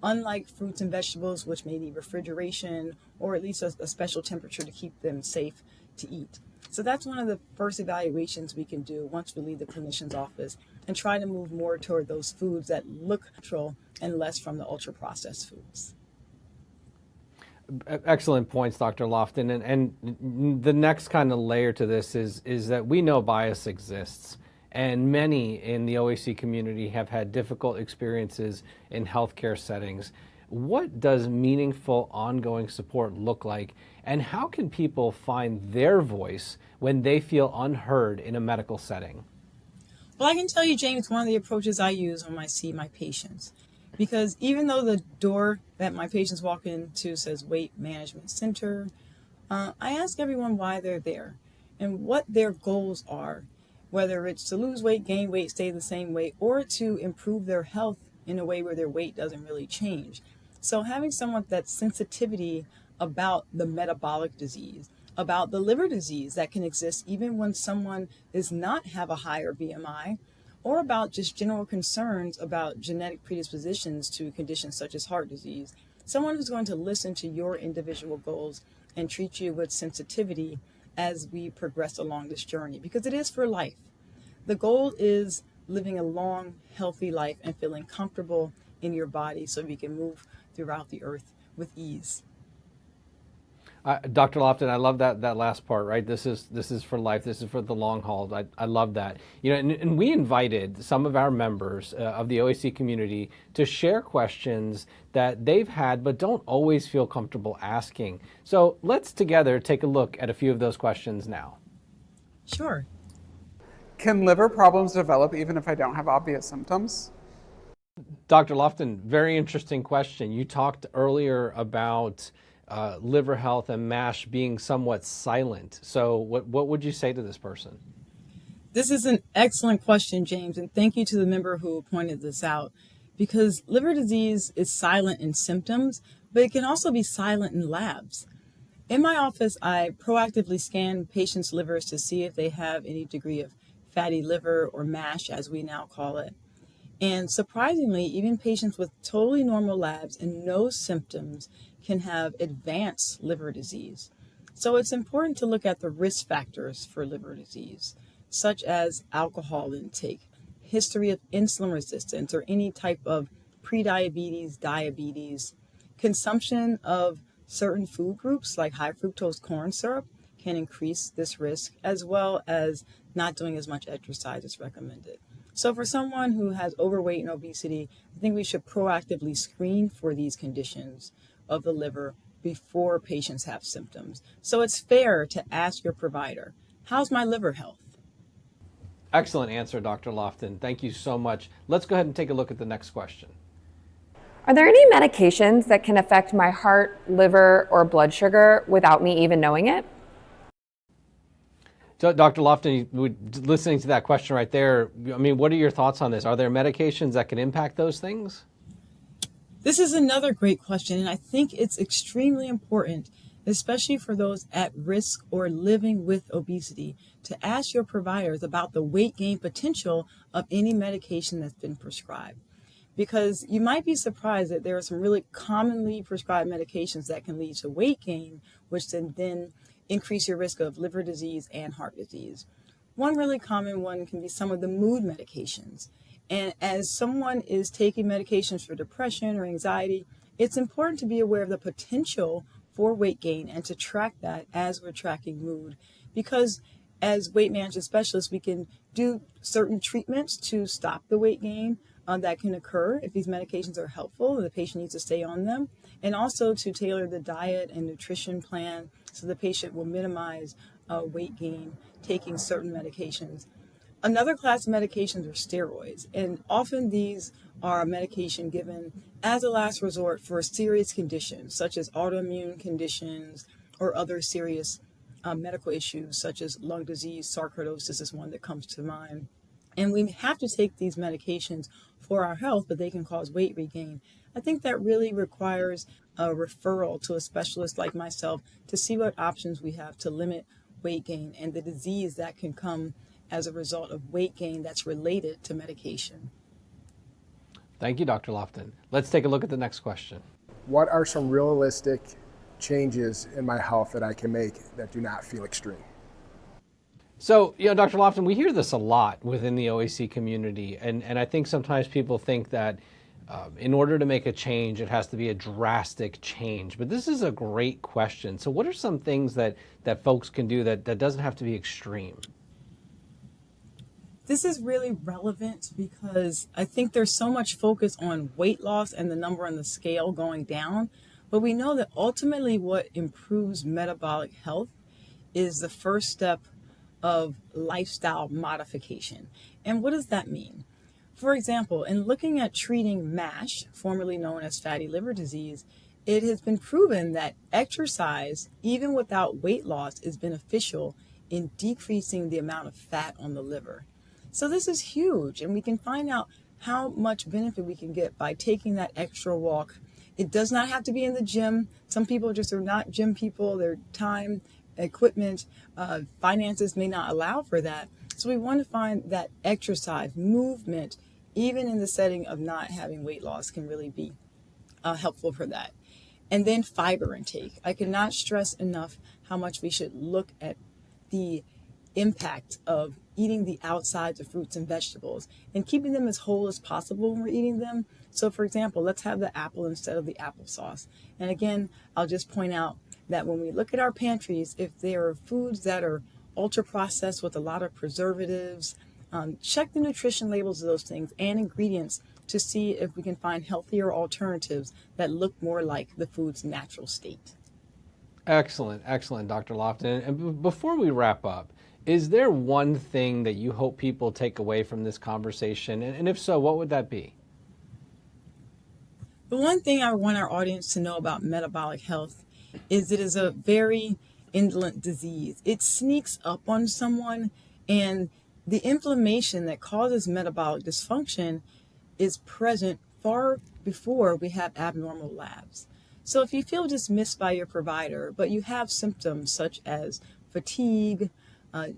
Speaker 12: unlike fruits and vegetables, which may need refrigeration or at least a special temperature to keep them safe to eat. So that's one of the first evaluations we can do once we leave the clinician's office, and try to move more toward those foods that look natural and less from the ultra-processed foods.
Speaker 1: Excellent points, Dr. Lofton. And the next kind of layer to this is that we know bias exists. And many in the OAC community have had difficult experiences in healthcare settings. What does meaningful ongoing support look like? And how can people find their voice when they feel unheard in a medical setting?
Speaker 12: Well, I can tell you, James, one of the approaches I use when I see my patients. Because even though the door that my patients walk into says Weight Management Center, I ask everyone why they're there and what their goals are, whether it's to lose weight, gain weight, stay the same weight, or to improve their health in a way where their weight doesn't really change. So having someone that's sensitivity about the metabolic disease, about the liver disease that can exist even when someone does not have a higher BMI, or about just general concerns about genetic predispositions to conditions such as heart disease. Someone who's going to listen to your individual goals and treat you with sensitivity as we progress along this journey, because it is for life. The goal is living a long, healthy life and feeling comfortable in your body so we can move throughout the earth with ease.
Speaker 1: Dr. Lofton, I love that last part, right? This is for life. This is for the long haul. I love that. You know, and we invited some of our members of the OAC community to share questions that they've had but don't always feel comfortable asking. So let's together take a look at a few of those questions now.
Speaker 12: Sure.
Speaker 13: Can liver problems develop even if I don't have obvious symptoms?
Speaker 1: Dr. Lofton, very interesting question. You talked earlier about liver health and MASH being somewhat silent. So what would you say to this person?
Speaker 12: This is an excellent question, James, and thank you to the member who pointed this out, because liver disease is silent in symptoms, but it can also be silent in labs. In my office, I proactively scan patients' livers to see if they have any degree of fatty liver, or MASH as we now call it. And surprisingly, even patients with totally normal labs and no symptoms can have advanced liver disease. So it's important to look at the risk factors for liver disease, such as alcohol intake, history of insulin resistance or any type of prediabetes, diabetes. Consumption of certain food groups like high fructose corn syrup can increase this risk, as well as not doing as much exercise as recommended. So for someone who has overweight and obesity, I think we should proactively screen for these conditions of the liver before patients have symptoms. So it's fair to ask your provider, how's my liver health?
Speaker 1: Excellent answer, Dr. Lofton. Thank you so much. Let's go ahead and take a look at the next question.
Speaker 14: Are there any medications that can affect my heart, liver, or blood sugar without me even knowing it?
Speaker 1: So, Dr. Lofton, listening to that question right there, I mean, what are your thoughts on this? Are there medications that can impact those things?
Speaker 12: This is another great question, and I think it's extremely important, especially for those at risk or living with obesity, to ask your providers about the weight gain potential of any medication that's been prescribed. Because you might be surprised that there are some really commonly prescribed medications that can lead to weight gain, which then increase your risk of liver disease and heart disease. One really common one can be some of the mood medications. And as someone is taking medications for depression or anxiety, it's important to be aware of the potential for weight gain and to track that as we're tracking mood. Because as weight management specialists, we can do certain treatments to stop the weight gain that can occur if these medications are helpful and the patient needs to stay on them, and also to tailor the diet and nutrition plan so the patient will minimize weight gain taking certain medications. Another class of medications are steroids, and often these are a medication given as a last resort for serious conditions such as autoimmune conditions or other serious medical issues such as lung disease. Sarcoidosis is one that comes to mind. And we have to take these medications for our health, but they can cause weight regain. I think that really requires a referral to a specialist like myself to see what options we have to limit weight gain and the disease that can come as a result of weight gain that's related to medication.
Speaker 1: Thank you, Dr. Lofton. Let's take a look at the next question.
Speaker 15: What are some realistic changes in my health that I can make that do not feel extreme?
Speaker 1: So, Dr. Lofton, we hear this a lot within the OAC community, and I think sometimes people think that in order to make a change, it has to be a drastic change. But this is a great question. So what are some things that folks can do that doesn't have to be extreme?
Speaker 12: This is really relevant because I think there's so much focus on weight loss and the number on the scale going down, but we know that ultimately what improves metabolic health is the first step of lifestyle modification. And what does that mean? For example, in looking at treating MASH, formerly known as fatty liver disease, it has been proven that exercise, even without weight loss, is beneficial in decreasing the amount of fat on the liver. So this is huge, and we can find out how much benefit we can get by taking that extra walk. It does not have to be in the gym. Some people just are not gym people. Their time, equipment, finances may not allow for that. So we want to find that exercise, movement, even in the setting of not having weight loss, can really be helpful for that. And then fiber intake. I cannot stress enough how much we should look at the impact of eating the outsides of fruits and vegetables and keeping them as whole as possible when we're eating them. So for example, let's have the apple instead of the applesauce. And again, I'll just point out that when we look at our pantries, if there are foods that are ultra processed with a lot of preservatives, check the nutrition labels of those things and ingredients to see if we can find healthier alternatives that look more like the food's natural state.
Speaker 1: Excellent, excellent, Dr. Lofton. And before we wrap up, is there one thing that you hope people take away from this conversation? And if so, what would that be?
Speaker 12: The one thing I want our audience to know about metabolic health is it is a very indolent disease. It sneaks up on someone, and the inflammation that causes metabolic dysfunction is present far before we have abnormal labs. So if you feel dismissed by your provider, but you have symptoms such as fatigue,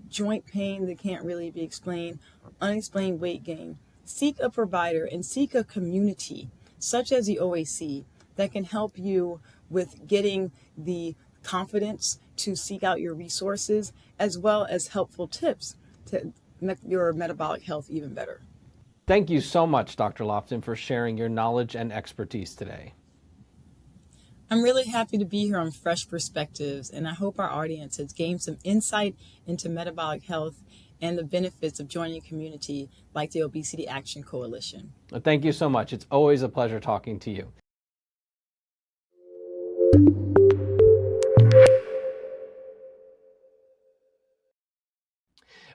Speaker 12: joint pain that can't really be explained, unexplained weight gain, seek a provider and seek a community such as the OAC that can help you with getting the confidence to seek out your resources, as well as helpful tips to make your metabolic health even better.
Speaker 1: Thank you so much, Dr. Lofton, for sharing your knowledge and expertise today.
Speaker 12: I'm really happy to be here on Fresh Perspectives, and I hope our audience has gained some insight into metabolic health and the benefits of joining a community like the Obesity Action Coalition.
Speaker 1: Thank you so much. It's always a pleasure talking to you.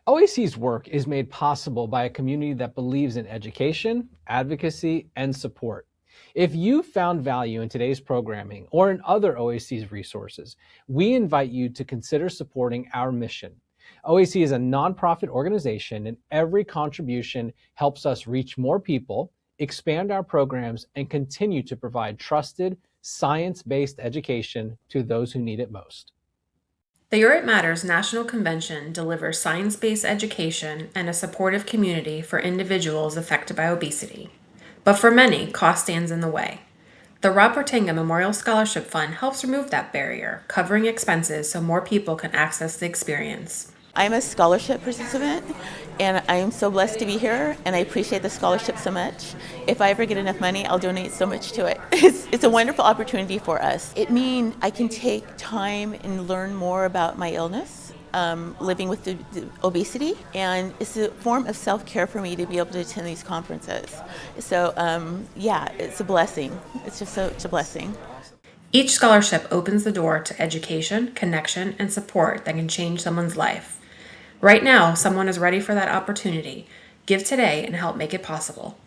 Speaker 1: OAC's work is made possible by a community that believes in education, advocacy, and support. If you found value in today's programming or in other OAC's resources, we invite you to consider supporting our mission. OAC is a nonprofit organization, and every contribution helps us reach more people, expand our programs, and continue to provide trusted, science-based education to those who need it most.
Speaker 16: The Your It Matters National Convention delivers science-based education and a supportive community for individuals affected by obesity. But for many, cost stands in the way. The Rob Portenga Memorial Scholarship Fund helps remove that barrier, covering expenses so more people can access the experience.
Speaker 17: I'm a scholarship participant, and I am so blessed to be here, and I appreciate the scholarship so much. If I ever get enough money, I'll donate so much to it. It's a wonderful opportunity for us. It means I can take time and learn more about my illness, living with the obesity, and it's a form of self-care for me to be able to attend these conferences. So yeah, it's a blessing. It's just such a blessing.
Speaker 16: Each scholarship opens the door to education, connection, and support that can change someone's life. Right now, someone is ready for that opportunity. Give today and help make it possible.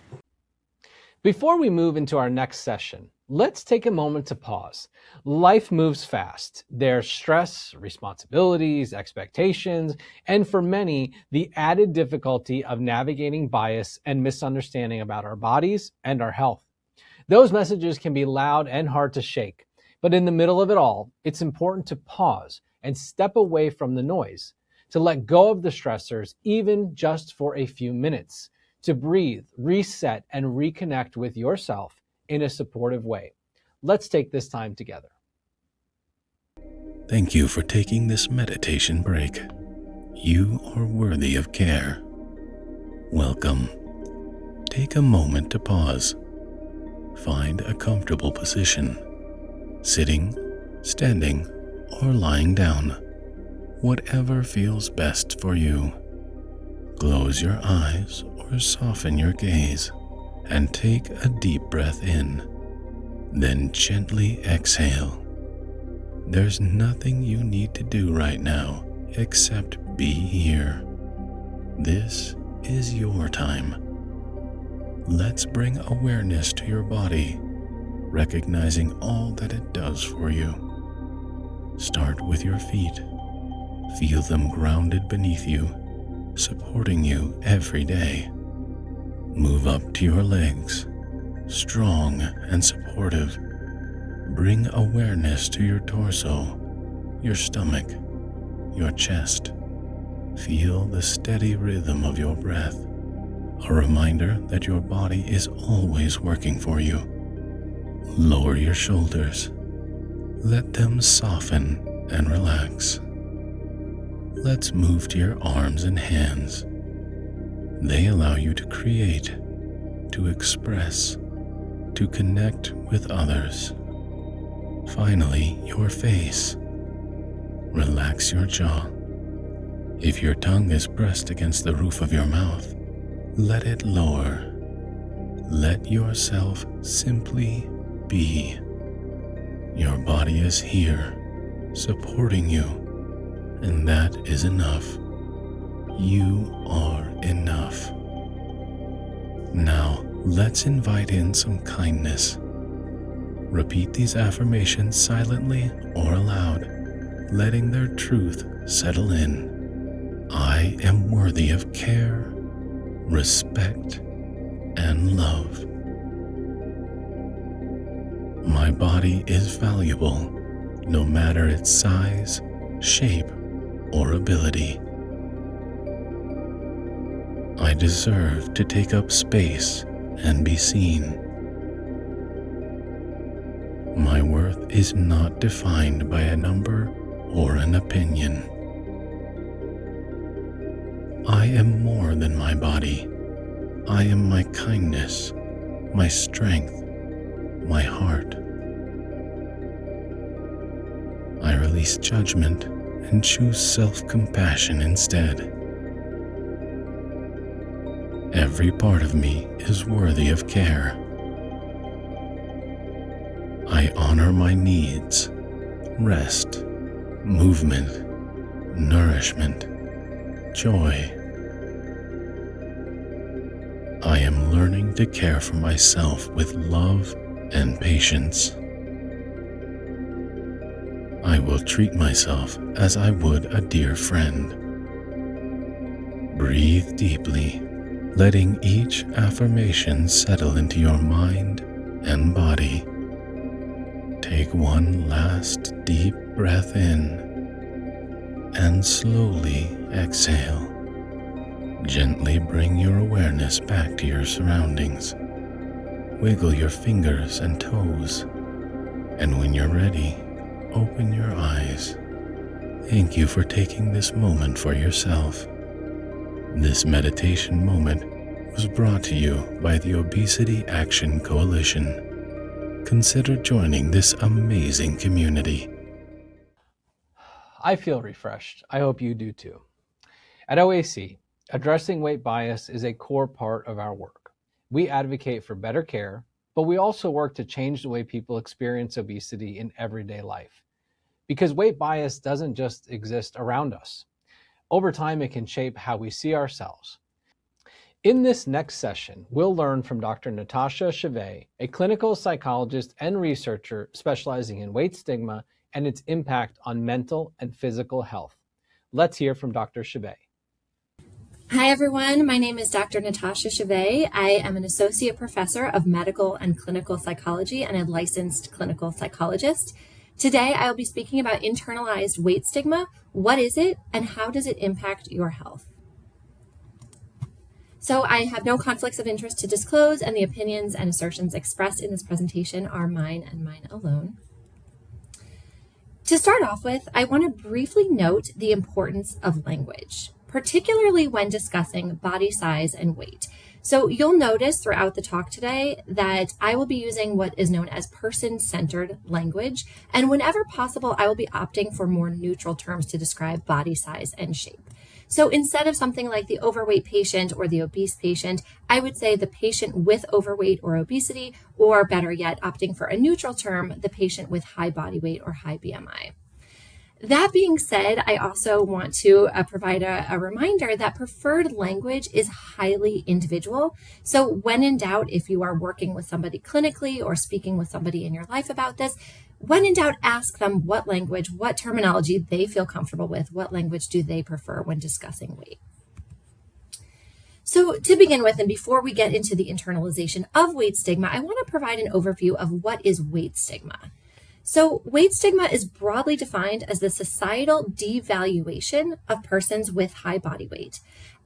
Speaker 1: Before we move into our next session, let's take a moment to pause. Life moves fast. There's stress, responsibilities, expectations, and for many, the added difficulty of navigating bias and misunderstanding about our bodies and our health. Those messages can be loud and hard to shake, but in the middle of it all, it's important to pause and step away from the noise, to let go of the stressors, even just for a few minutes, to breathe, reset, and reconnect with yourself in a supportive way. Let's take this time together.
Speaker 18: Thank you for taking this meditation break. You are worthy of care. Welcome. Take a moment to pause. Find a comfortable position, sitting, standing, or lying down, whatever feels best for you. Close your eyes or soften your gaze and take a deep breath in. Then gently exhale. There's nothing you need to do right now except be here. This is your time. Let's bring awareness to your body, recognizing all that it does for you. Start with your feet. Feel them grounded beneath you, supporting you every day. Move up to your legs, strong and supportive. Bring awareness to your torso, your stomach, your chest. Feel the steady rhythm of your breath, a reminder that your body is always working for you. Lower your shoulders. Let them soften and relax. Let's move to your arms and hands. They allow you to create, to express, to connect with others. Finally, your face. Relax your jaw. If your tongue is pressed against the roof of your mouth, let it lower. Let yourself simply be. Your body is here, supporting you, and that is enough. You are enough. Now, let's invite in some kindness. Repeat these affirmations silently or aloud, letting their truth settle in. I am worthy of care, respect, and love. My body is valuable, no matter its size, shape, or ability. I deserve to take up space and be seen. My worth is not defined by a number or an opinion. I am more than my body. I am my kindness, my strength, my heart. I release judgment and choose self-compassion instead. Every part of me is worthy of care. I honor my needs, rest, movement, nourishment, joy. I am learning to care for myself with love and patience. I will treat myself as I would a dear friend. Breathe deeply, letting each affirmation settle into your mind and body. Take one last deep breath in and slowly exhale. Gently bring your awareness back to your surroundings. Wiggle your fingers and toes, and when you're ready, open your eyes. Thank you for taking this moment for yourself. This meditation moment was brought to you by the Obesity Action Coalition. Consider joining this amazing community.
Speaker 1: I feel refreshed. I hope you do too. At OAC, addressing weight bias is a core part of our work. We advocate for better care, but we also work to change the way people experience obesity in everyday life. Because weight bias doesn't just exist around us. Over time, it can shape how we see ourselves. In this next session, we'll learn from Dr. Natasha Chevet, a clinical psychologist and researcher specializing in weight stigma and its impact on mental and physical health. Let's hear from Dr. Chevet.
Speaker 19: Hi everyone, my name is Dr. Natasha Chevet. I am an associate professor of medical and clinical psychology and a licensed clinical psychologist. Today I will be speaking about internalized weight stigma. What is it and how does it impact your health? So I have no conflicts of interest to disclose, and the opinions and assertions expressed in this presentation are mine and mine alone. To start off with, I want to briefly note the importance of language, particularly when discussing body size and weight. So you'll notice throughout the talk today that I will be using what is known as person-centered language, and whenever possible, I will be opting for more neutral terms to describe body size and shape. So instead of something like the overweight patient or the obese patient, I would say the patient with overweight or obesity, or better yet, opting for a neutral term, the patient with high body weight or high BMI. That being said, I also want to provide a reminder that preferred language is highly individual. So when in doubt, if you are working with somebody clinically or speaking with somebody in your life about this, when in doubt, ask them what language, what terminology they feel comfortable with, what language do they prefer when discussing weight. So to begin with, and before we get into the internalization of weight stigma, I want to provide an overview of what is weight stigma. So weight stigma is broadly defined as the societal devaluation of persons with high body weight.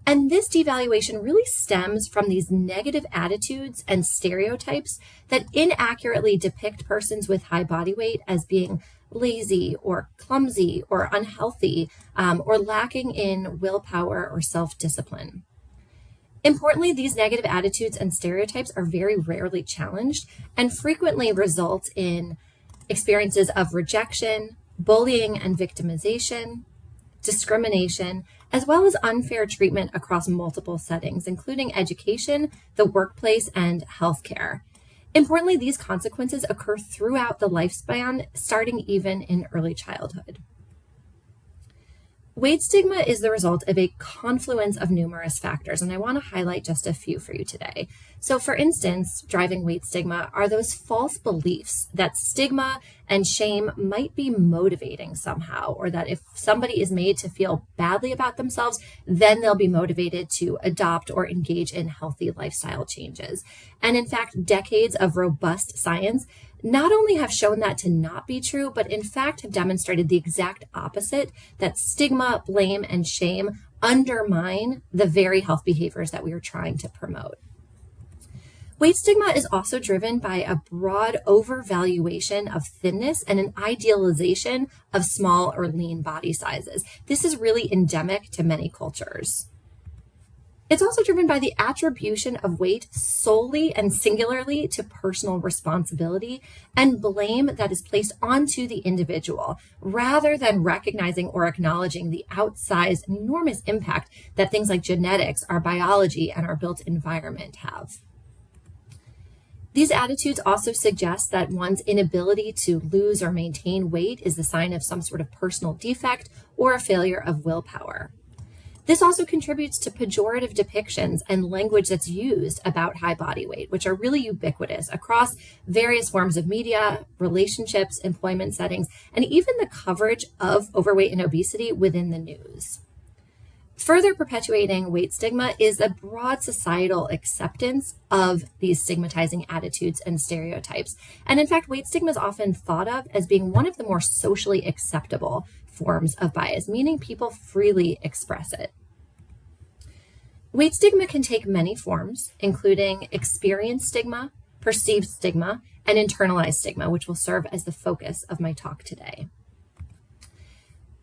Speaker 19: And this devaluation really stems from these negative attitudes and stereotypes that inaccurately depict persons with high body weight as being lazy or clumsy or unhealthy or lacking in willpower or self-discipline. Importantly, these negative attitudes and stereotypes are very rarely challenged and frequently result in experiences of rejection, bullying and victimization, discrimination, as well as unfair treatment across multiple settings, including education, the workplace, and healthcare. Importantly, these consequences occur throughout the lifespan, starting even in early childhood. Weight stigma is the result of a confluence of numerous factors, and I want to highlight just a few for you today. So for instance, driving weight stigma are those false beliefs that stigma and shame might be motivating somehow, or that if somebody is made to feel badly about themselves, then they'll be motivated to adopt or engage in healthy lifestyle changes. And in fact, decades of robust science not only have shown that to not be true, but in fact have demonstrated the exact opposite, that stigma, blame, and shame undermine the very health behaviors that we are trying to promote. Weight stigma is also driven by a broad overvaluation of thinness and an idealization of small or lean body sizes. This is really endemic to many cultures. It's also driven by the attribution of weight solely and singularly to personal responsibility and blame that is placed onto the individual, rather than recognizing or acknowledging the outsized, enormous impact that things like genetics, our biology, and our built environment have. These attitudes also suggest that one's inability to lose or maintain weight is the sign of some sort of personal defect or a failure of willpower. This also contributes to pejorative depictions and language that's used about high body weight, which are really ubiquitous across various forms of media, relationships, employment settings, and even the coverage of overweight and obesity within the news. Further perpetuating weight stigma is a broad societal acceptance of these stigmatizing attitudes and stereotypes. And in fact, weight stigma is often thought of as being one of the more socially acceptable forms of bias, meaning people freely express it. Weight stigma can take many forms, including experienced stigma, perceived stigma, and internalized stigma, which will serve as the focus of my talk today.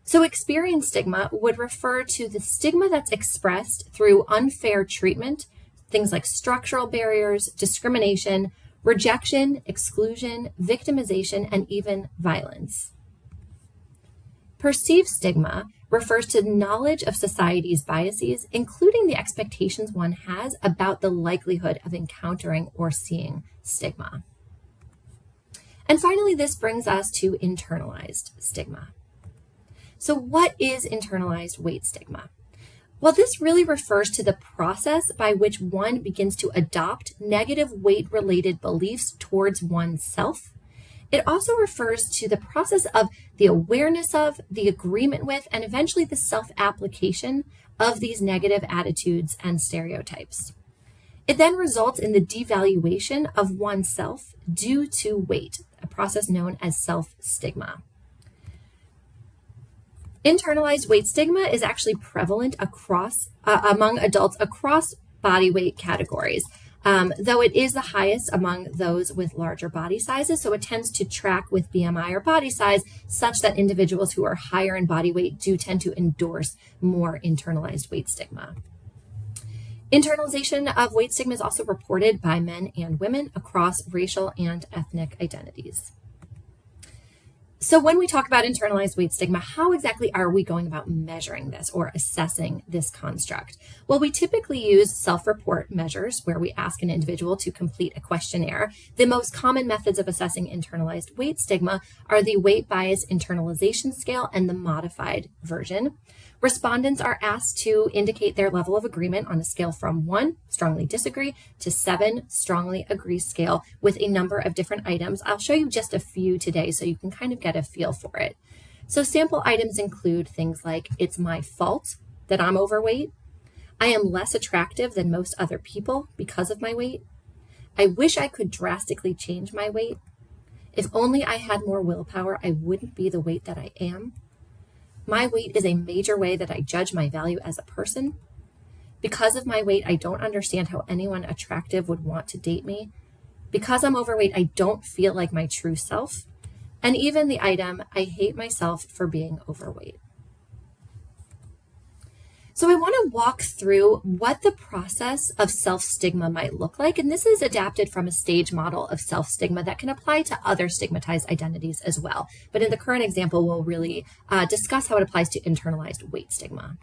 Speaker 19: So experienced stigma would refer to the stigma that's expressed through unfair treatment, things like structural barriers, discrimination, rejection, exclusion, victimization, and even violence. Perceived stigma refers to knowledge of society's biases, including the expectations one has about the likelihood of encountering or seeing stigma. And finally, this brings us to internalized stigma. So what is internalized weight stigma? Well, this really refers to the process by which one begins to adopt negative weight-related beliefs towards oneself. It also refers to the process of the awareness of, the agreement with, and eventually the self-application of these negative attitudes and stereotypes. It then results in the devaluation of oneself due to weight, a process known as self-stigma. Internalized weight stigma is actually prevalent among adults across body weight categories. Though it is the highest among those with larger body sizes, so it tends to track with BMI or body size, such that individuals who are higher in body weight do tend to endorse more internalized weight stigma. Internalization of weight stigma is also reported by men and women across racial and ethnic identities. So when we talk about internalized weight stigma, how exactly are we going about measuring this or assessing this construct? Well, we typically use self-report measures where we ask an individual to complete a questionnaire. The most common methods of assessing internalized weight stigma are the weight bias internalization scale and the modified version. Respondents are asked to indicate their level of agreement on a scale from 1, strongly disagree, to 7, strongly agree scale with a number of different items. I'll show you just a few today so you can kind of get a feel for it. So sample items include things like, it's my fault that I'm overweight. I am less attractive than most other people because of my weight. I wish I could drastically change my weight. If only I had more willpower, I wouldn't be the weight that I am. My weight is a major way that I judge my value as a person. Because of my weight, I don't understand how anyone attractive would want to date me. Because I'm overweight, I don't feel like my true self. And even the item, I hate myself for being overweight. So I want to walk through what the process of self-stigma might look like. And this is adapted from a stage model of self-stigma that can apply to other stigmatized identities as well. But in the current example, we'll really discuss how it applies to internalized weight stigma.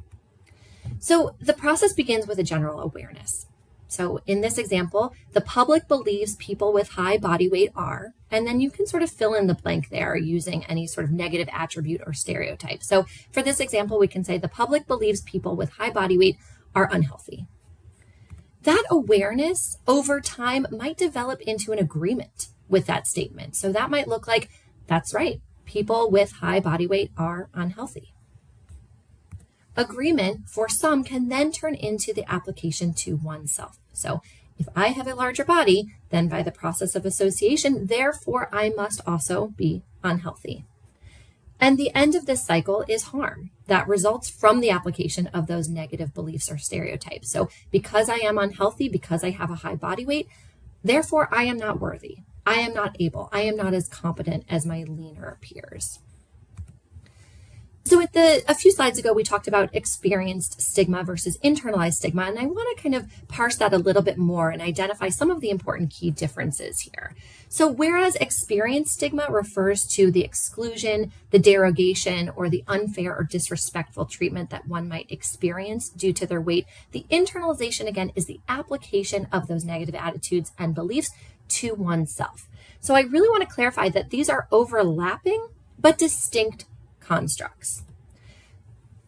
Speaker 19: So the process begins with a general awareness. So in this example, the public believes people with high body weight are, and then you can sort of fill in the blank there using any sort of negative attribute or stereotype. So for this example, we can say the public believes people with high body weight are unhealthy. That awareness over time might develop into an agreement with that statement. So that might look like, that's right, people with high body weight are unhealthy. Agreement for some can then turn into the application to oneself. So if I have a larger body, then by the process of association, therefore I must also be unhealthy. And the end of this cycle is harm that results from the application of those negative beliefs or stereotypes. So because I am unhealthy, because I have a high body weight, therefore I am not worthy. I am not able. I am not as competent as my leaner peers. So a few slides ago, we talked about experienced stigma versus internalized stigma, and I want to kind of parse that a little bit more and identify some of the important key differences here. So whereas experienced stigma refers to the exclusion, the derogation, or the unfair or disrespectful treatment that one might experience due to their weight, the internalization, again, is the application of those negative attitudes and beliefs to oneself. So I really want to clarify that these are overlapping but distinct constructs.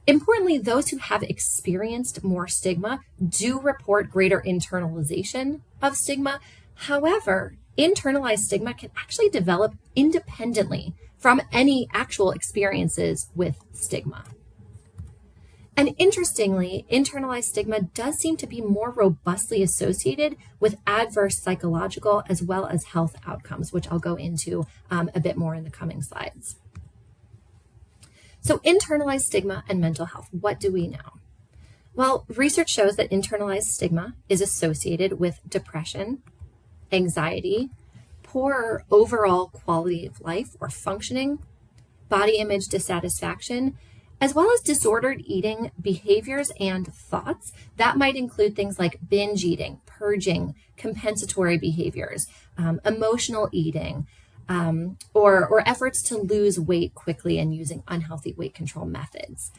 Speaker 19: Importantly, those who have experienced more stigma do report greater internalization of stigma. However, internalized stigma can actually develop independently from any actual experiences with stigma. And interestingly, internalized stigma does seem to be more robustly associated with adverse psychological as well as health outcomes, which I'll go into a bit more in the coming slides. So internalized stigma and mental health, what do we know? Well, research shows that internalized stigma is associated with depression, anxiety, poor overall quality of life or functioning, body image dissatisfaction, as well as disordered eating behaviors and thoughts. That might include things like binge eating, purging, compensatory behaviors, emotional eating, or efforts to lose weight quickly and using unhealthy weight control methods.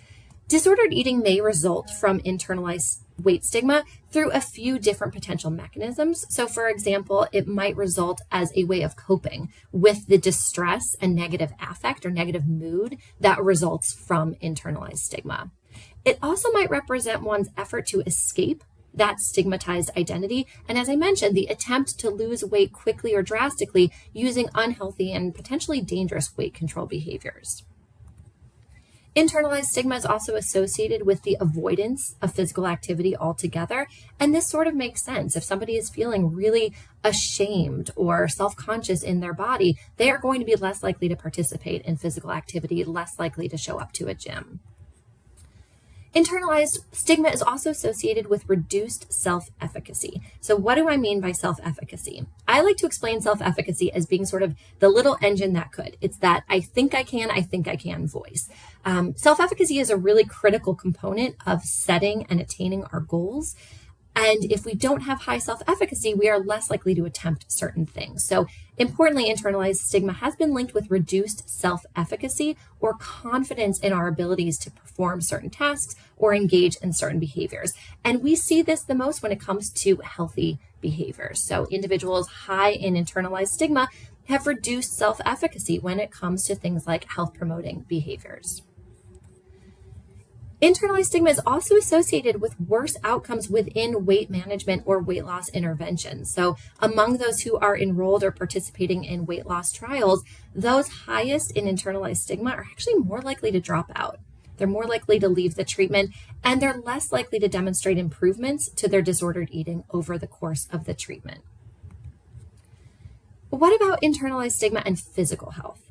Speaker 19: Disordered eating may result from internalized weight stigma through a few different potential mechanisms. So for example, it might result as a way of coping with the distress and negative affect or negative mood that results from internalized stigma. It also might represent one's effort to escape that stigmatized identity. And as I mentioned, the attempt to lose weight quickly or drastically using unhealthy and potentially dangerous weight control behaviors. Internalized stigma is also associated with the avoidance of physical activity altogether. And this sort of makes sense. If somebody is feeling really ashamed or self-conscious in their body, they are going to be less likely to participate in physical activity, less likely to show up to a gym. Internalized stigma is also associated with reduced self-efficacy. So what do I mean by self-efficacy? I like to explain self-efficacy as being sort of the little engine that could. It's that I think I can voice. Self-efficacy is a really critical component of setting and attaining our goals. And if we don't have high self-efficacy, we are less likely to attempt certain things. So importantly, internalized stigma has been linked with reduced self-efficacy or confidence in our abilities to perform certain tasks or engage in certain behaviors. And we see this the most when it comes to healthy behaviors. So individuals high in internalized stigma have reduced self-efficacy when it comes to things like health-promoting behaviors. Internalized stigma is also associated with worse outcomes within weight management or weight loss interventions. So among those who are enrolled or participating in weight loss trials, those highest in internalized stigma are actually more likely to drop out. They're more likely to leave the treatment, and they're less likely to demonstrate improvements to their disordered eating over the course of the treatment. What about internalized stigma and physical health?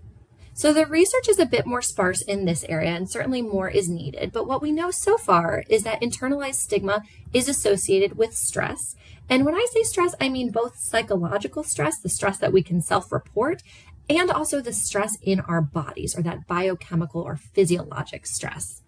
Speaker 19: So the research is a bit more sparse in this area, and certainly more is needed. But what we know so far is that internalized stigma is associated with stress. And when I say stress, I mean both psychological stress, the stress that we can self-report, and also the stress in our bodies, or that biochemical or physiologic stress.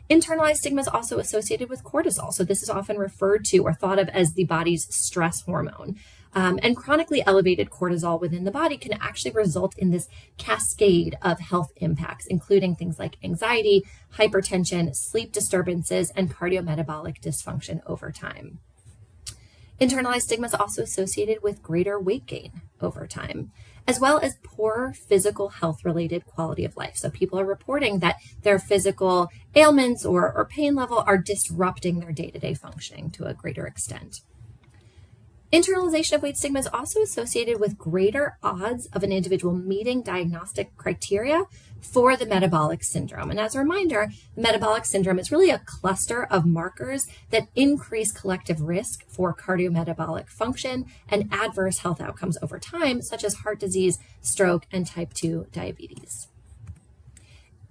Speaker 19: Internalized stigma is also associated with cortisol. So this is often referred to or thought of as the body's stress hormone. And chronically elevated cortisol within the body can actually result in this cascade of health impacts, including things like anxiety, hypertension, sleep disturbances, and cardiometabolic dysfunction over time. Internalized stigma is also associated with greater weight gain over time, as well as poor physical health-related quality of life. So people are reporting that their physical ailments or pain level are disrupting their day-to-day functioning to a greater extent. Internalization of weight stigma is also associated with greater odds of an individual meeting diagnostic criteria for the metabolic syndrome. And as a reminder, the metabolic syndrome is really a cluster of markers that increase collective risk for cardiometabolic function and adverse health outcomes over time, such as heart disease, stroke, and type 2 diabetes.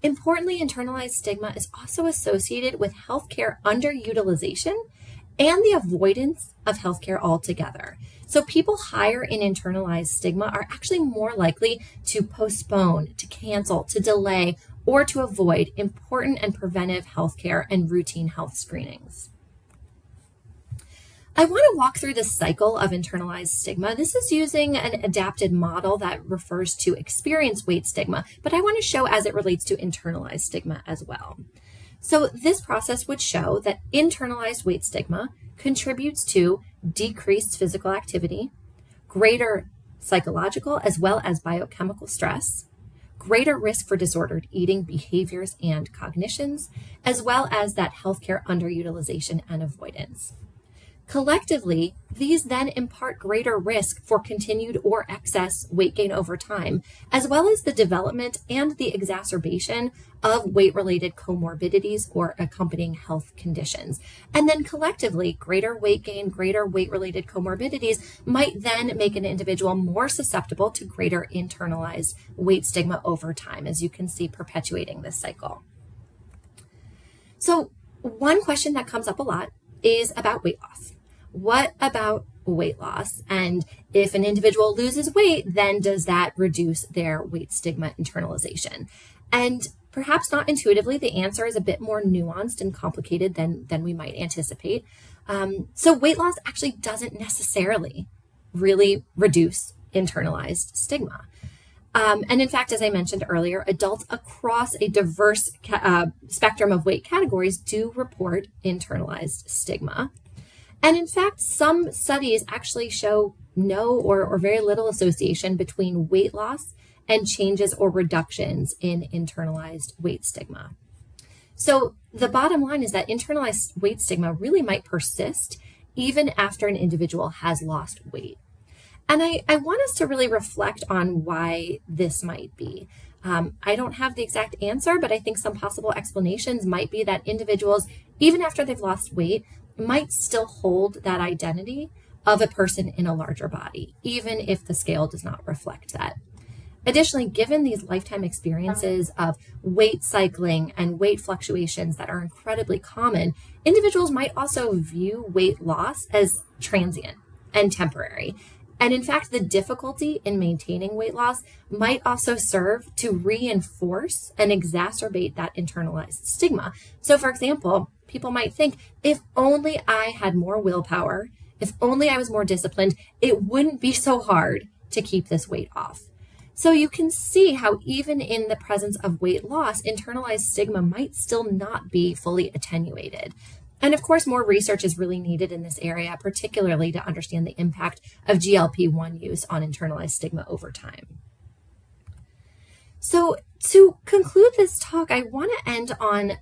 Speaker 19: Importantly, internalized stigma is also associated with healthcare underutilization and the avoidance of healthcare altogether. So people higher in internalized stigma are actually more likely to postpone, to cancel, to delay, or to avoid important and preventive healthcare and routine health screenings. I want to walk through the cycle of internalized stigma. This is using an adapted model that refers to experienced weight stigma, but I want to show as it relates to internalized stigma as well. So this process would show that internalized weight stigma contributes to decreased physical activity, greater psychological as well as biochemical stress, greater risk for disordered eating behaviors and cognitions, as well as that healthcare underutilization and avoidance. Collectively, these then impart greater risk for continued or excess weight gain over time, as well as the development and the exacerbation of weight-related comorbidities or accompanying health conditions. And then collectively, greater weight gain, greater weight-related comorbidities might then make an individual more susceptible to greater internalized weight stigma over time, as you can see perpetuating this cycle. So one question that comes up a lot is about weight loss. What about weight loss? And if an individual loses weight, then does that reduce their weight stigma internalization? And perhaps not intuitively, the answer is a bit more nuanced and complicated than we might anticipate. So weight loss actually doesn't necessarily really reduce internalized stigma. And in fact, as I mentioned earlier, adults across a diverse spectrum of weight categories do report internalized stigma. And in fact, some studies actually show no or very little association between weight loss and changes or reductions in internalized weight stigma. So the bottom line is that internalized weight stigma really might persist even after an individual has lost weight. And I want us to really reflect on why this might be. I don't have the exact answer, but I think some possible explanations might be that individuals, even after they've lost weight, might still hold that identity of a person in a larger body, even if the scale does not reflect that. Additionally, given these lifetime experiences of weight cycling and weight fluctuations that are incredibly common, individuals might also view weight loss as transient and temporary. And in fact, the difficulty in maintaining weight loss might also serve to reinforce and exacerbate that internalized stigma. So for example, people might think, if only I had more willpower, if only I was more disciplined, it wouldn't be so hard to keep this weight off. So you can see how even in the presence of weight loss, internalized stigma might still not be fully attenuated. And of course, more research is really needed in this area, particularly to understand the impact of GLP-1 use on internalized stigma over time. So to conclude this talk, I want to end on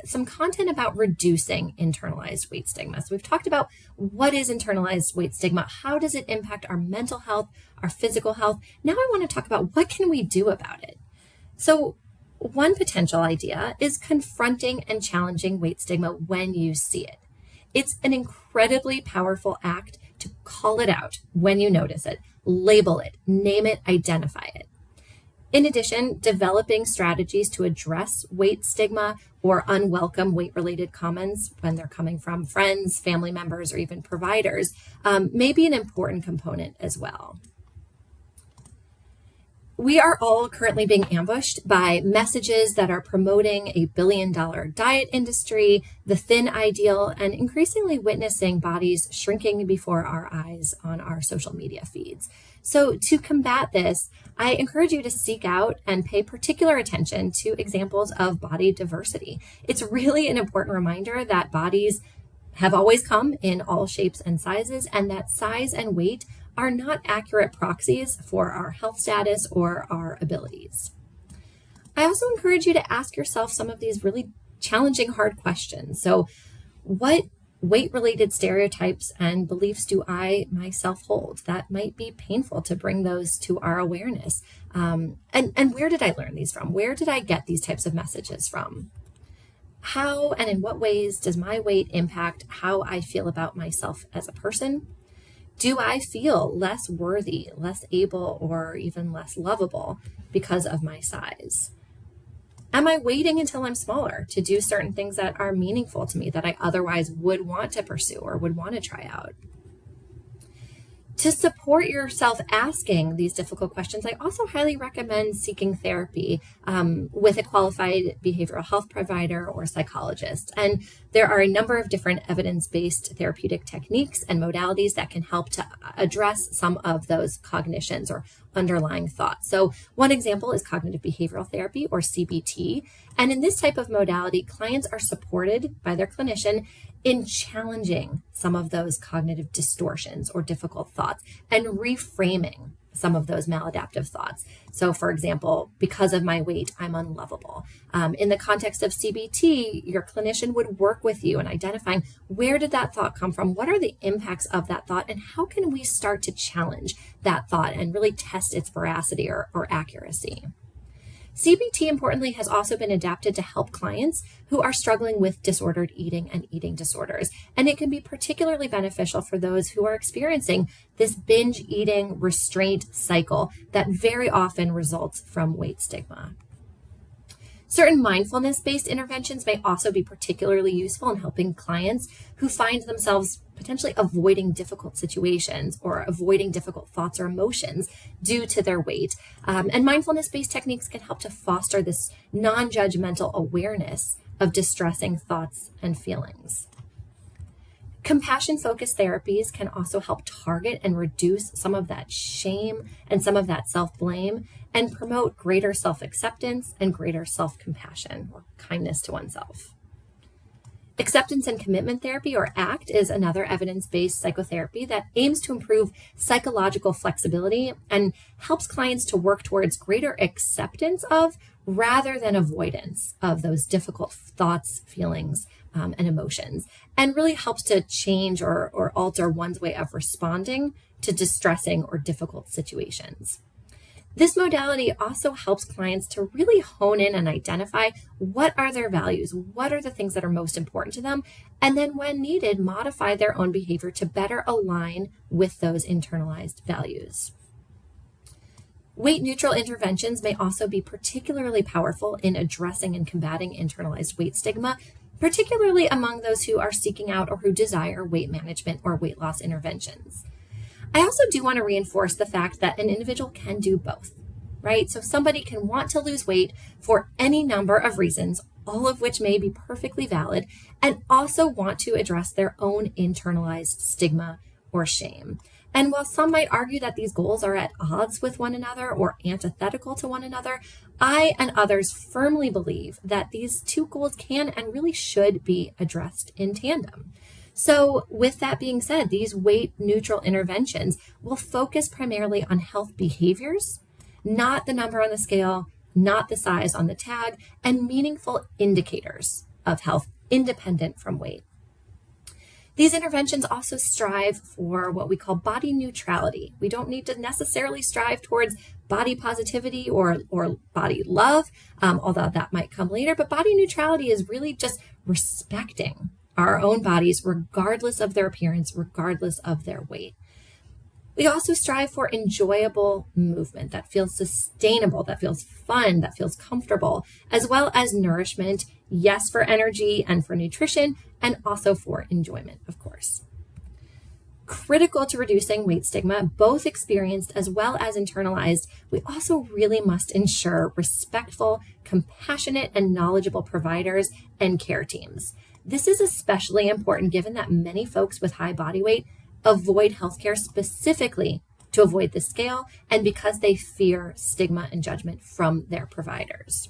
Speaker 19: some content about reducing internalized weight stigma. So we've talked about what is internalized weight stigma, how does it impact our mental health, our physical health. Now I want to talk about what can we do about it. So one potential idea is confronting and challenging weight stigma when you see it. It's an incredibly powerful act to call it out when you notice it, label it, name it, identify it. In addition, developing strategies to address weight stigma or unwelcome weight-related comments when they're coming from friends, family members, or even providers may be an important component as well. We are all currently being ambushed by messages that are promoting a billion-dollar diet industry, the thin ideal, and increasingly witnessing bodies shrinking before our eyes on our social media feeds. So to combat this, I encourage you to seek out and pay particular attention to examples of body diversity. It's really an important reminder that bodies have always come in all shapes and sizes, and that size and weight are not accurate proxies for our health status or our abilities. I also encourage you to ask yourself some of these really challenging, hard questions. So what weight-related stereotypes and beliefs do I myself hold? That might be painful to bring those to our awareness. And where did I learn these from? Where did I get these types of messages from? How and in what ways does my weight impact how I feel about myself as a person? Do I feel less worthy, less able, or even less lovable because of my size? Am I waiting until I'm smaller to do certain things that are meaningful to me that I otherwise would want to pursue or would want to try out? To support yourself asking these difficult questions, I also highly recommend seeking therapy with a qualified behavioral health provider or psychologist. And there are a number of different evidence-based therapeutic techniques and modalities that can help to address some of those cognitions or underlying thoughts. So one example is cognitive behavioral therapy, or CBT. And in this type of modality, clients are supported by their clinician in challenging some of those cognitive distortions or difficult thoughts and reframing some of those maladaptive thoughts. So for example, because of my weight, I'm unlovable. In the context of CBT, your clinician would work with you in identifying where did that thought come from? What are the impacts of that thought? And how can we start to challenge that thought and really test its veracity or accuracy? CBT, importantly, has also been adapted to help clients who are struggling with disordered eating and eating disorders. And it can be particularly beneficial for those who are experiencing this binge eating restraint cycle that very often results from weight stigma. Certain mindfulness-based interventions may also be particularly useful in helping clients who find themselves potentially avoiding difficult situations or avoiding difficult thoughts or emotions due to their weight. And mindfulness-based techniques can help to foster this non-judgmental awareness of distressing thoughts and feelings. Compassion-focused therapies can also help target and reduce some of that shame and some of that self-blame and promote greater self-acceptance and greater self-compassion or kindness to oneself. Acceptance and commitment therapy, or ACT, is another evidence-based psychotherapy that aims to improve psychological flexibility and helps clients to work towards greater acceptance of rather than avoidance of those difficult thoughts, feelings, and emotions, and really helps to change or alter one's way of responding to distressing or difficult situations. This modality also helps clients to really hone in and identify what are their values, what are the things that are most important to them, and then when needed, modify their own behavior to better align with those internalized values. Weight neutral interventions may also be particularly powerful in addressing and combating internalized weight stigma, particularly among those who are seeking out or who desire weight management or weight loss interventions. I also do want to reinforce the fact that an individual can do both, right? So somebody can want to lose weight for any number of reasons, all of which may be perfectly valid, and also want to address their own internalized stigma or shame. And while some might argue that these goals are at odds with one another or antithetical to one another, I and others firmly believe that these two goals can and really should be addressed in tandem. So with that being said, these weight neutral interventions will focus primarily on health behaviors, not the number on the scale, not the size on the tag, and meaningful indicators of health independent from weight. These interventions also strive for what we call body neutrality. We don't need to necessarily strive towards body positivity or body love, although that might come later, but body neutrality is really just respecting our own bodies regardless of their appearance, regardless of their weight. We also strive for enjoyable movement that feels sustainable, that feels fun, that feels comfortable, as well as nourishment, yes, for energy and for nutrition, and also for enjoyment, of course. Critical to reducing weight stigma, both experienced as well as internalized, we also really must ensure respectful, compassionate, and knowledgeable providers and care teams. This is especially important given that many folks with high body weight avoid healthcare specifically to avoid the scale and because they fear stigma and judgment from their providers.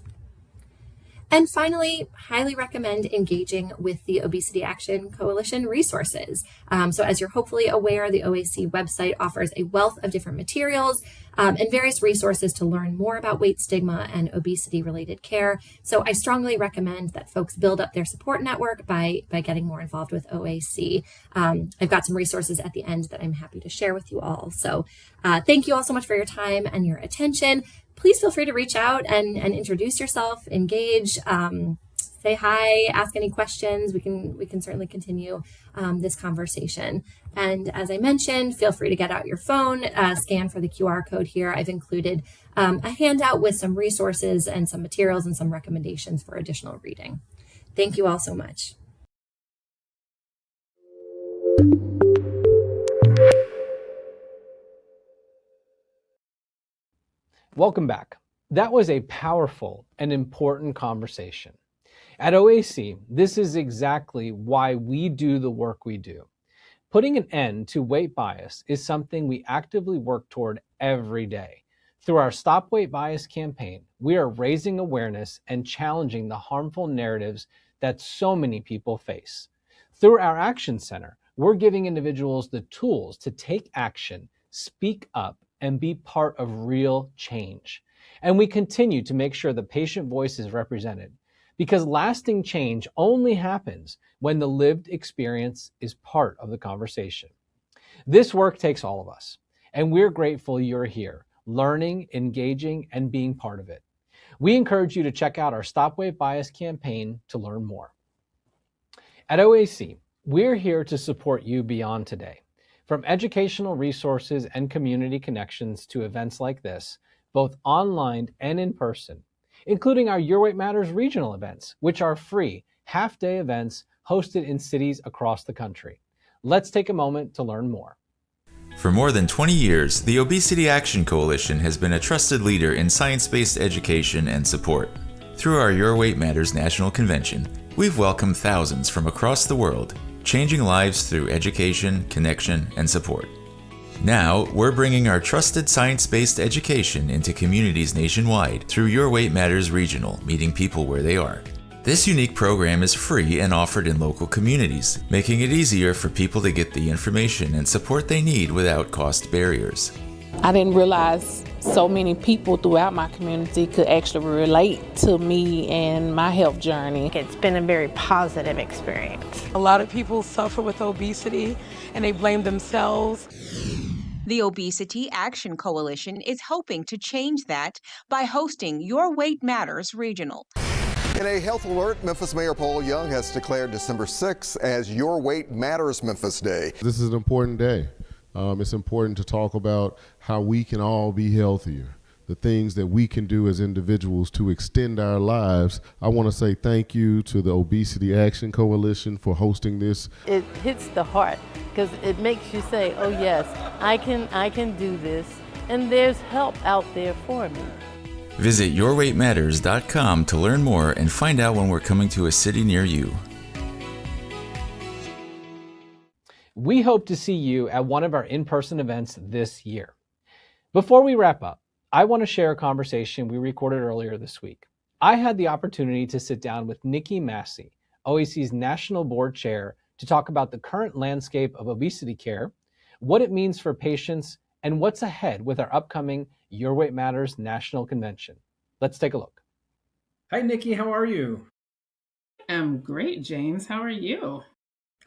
Speaker 19: And finally, highly recommend engaging with the Obesity Action Coalition resources. So as you're hopefully aware, the OAC website offers a wealth of different materials and various resources to learn more about weight stigma and obesity-related care. So I strongly recommend that folks build up their support network by getting more involved with OAC. I've got some resources at the end that I'm happy to share with you all. So thank you all so much for your time and your attention. Please feel free to reach out and introduce yourself, engage, say hi, ask any questions. We can certainly continue this conversation. And as I mentioned, feel free to get out your phone, scan for the QR code here. I've included a handout with some resources and some materials and some recommendations for additional reading. Thank you all so much.
Speaker 1: Welcome back. That was a powerful and important conversation. At OAC, this is exactly why we do the work we do. Putting an end to weight bias is something we actively work toward every day. Through our Stop Weight Bias campaign, we are raising awareness and challenging the harmful narratives that so many people face. Through our Action Center, we're giving individuals the tools to take action, speak up, and be part of real change. And we continue to make sure the patient voice is represented, because lasting change only happens when the lived experience is part of the conversation. This work takes all of us, and we're grateful you're here, learning, engaging, and being part of it. We encourage you to check out our Stop Weight Bias campaign to learn more. At OAC, we're here to support you beyond today. From educational resources and community connections to events like this, both online and in person, including our Your Weight Matters regional events, which are free, half-day events hosted in cities across the country. Let's take a moment to learn more.
Speaker 5: For more than 20 years, the Obesity Action Coalition has been a trusted leader in science-based education and support. Through our Your Weight Matters National Convention, we've welcomed thousands from across the world, changing lives through education, connection, and support. Now, we're bringing our trusted science-based education into communities nationwide through Your Weight Matters Regional, meeting people where they are. This unique program is free and offered in local communities, making it easier for people to get the information and support they need without cost barriers.
Speaker 20: I didn't realize so many people throughout my community could actually relate to me and my health journey.
Speaker 21: It's been a very positive experience.
Speaker 22: A lot of people suffer with obesity and they blame themselves.
Speaker 23: The Obesity Action Coalition is hoping to change that by hosting Your Weight Matters Regional.
Speaker 24: In a health alert, Memphis Mayor Paul Young has declared December 6th as Your Weight Matters Memphis Day.
Speaker 25: This is an important day. It's important to talk about how we can all be healthier.
Speaker 2: the things that we can do as individuals to extend our lives. I want to say thank you to the Obesity Action Coalition for hosting this.
Speaker 3: It hits the heart because it makes you say, oh yes, I can do this, and there's help out there for me.
Speaker 5: Visit yourweightmatters.com to learn more and find out when we're coming to a city near you.
Speaker 1: We hope to see you at one of our in-person events this year. Before we wrap up, I want to share a conversation we recorded earlier this week. I had the opportunity to sit down with Nikki Massey, OAC's National Board Chair, to talk about the current landscape of obesity care, what it means for patients, and what's ahead with our upcoming Your Weight Matters National Convention. Let's take a look. Hi, Nikki. How are you?
Speaker 4: I'm great, James. How are you?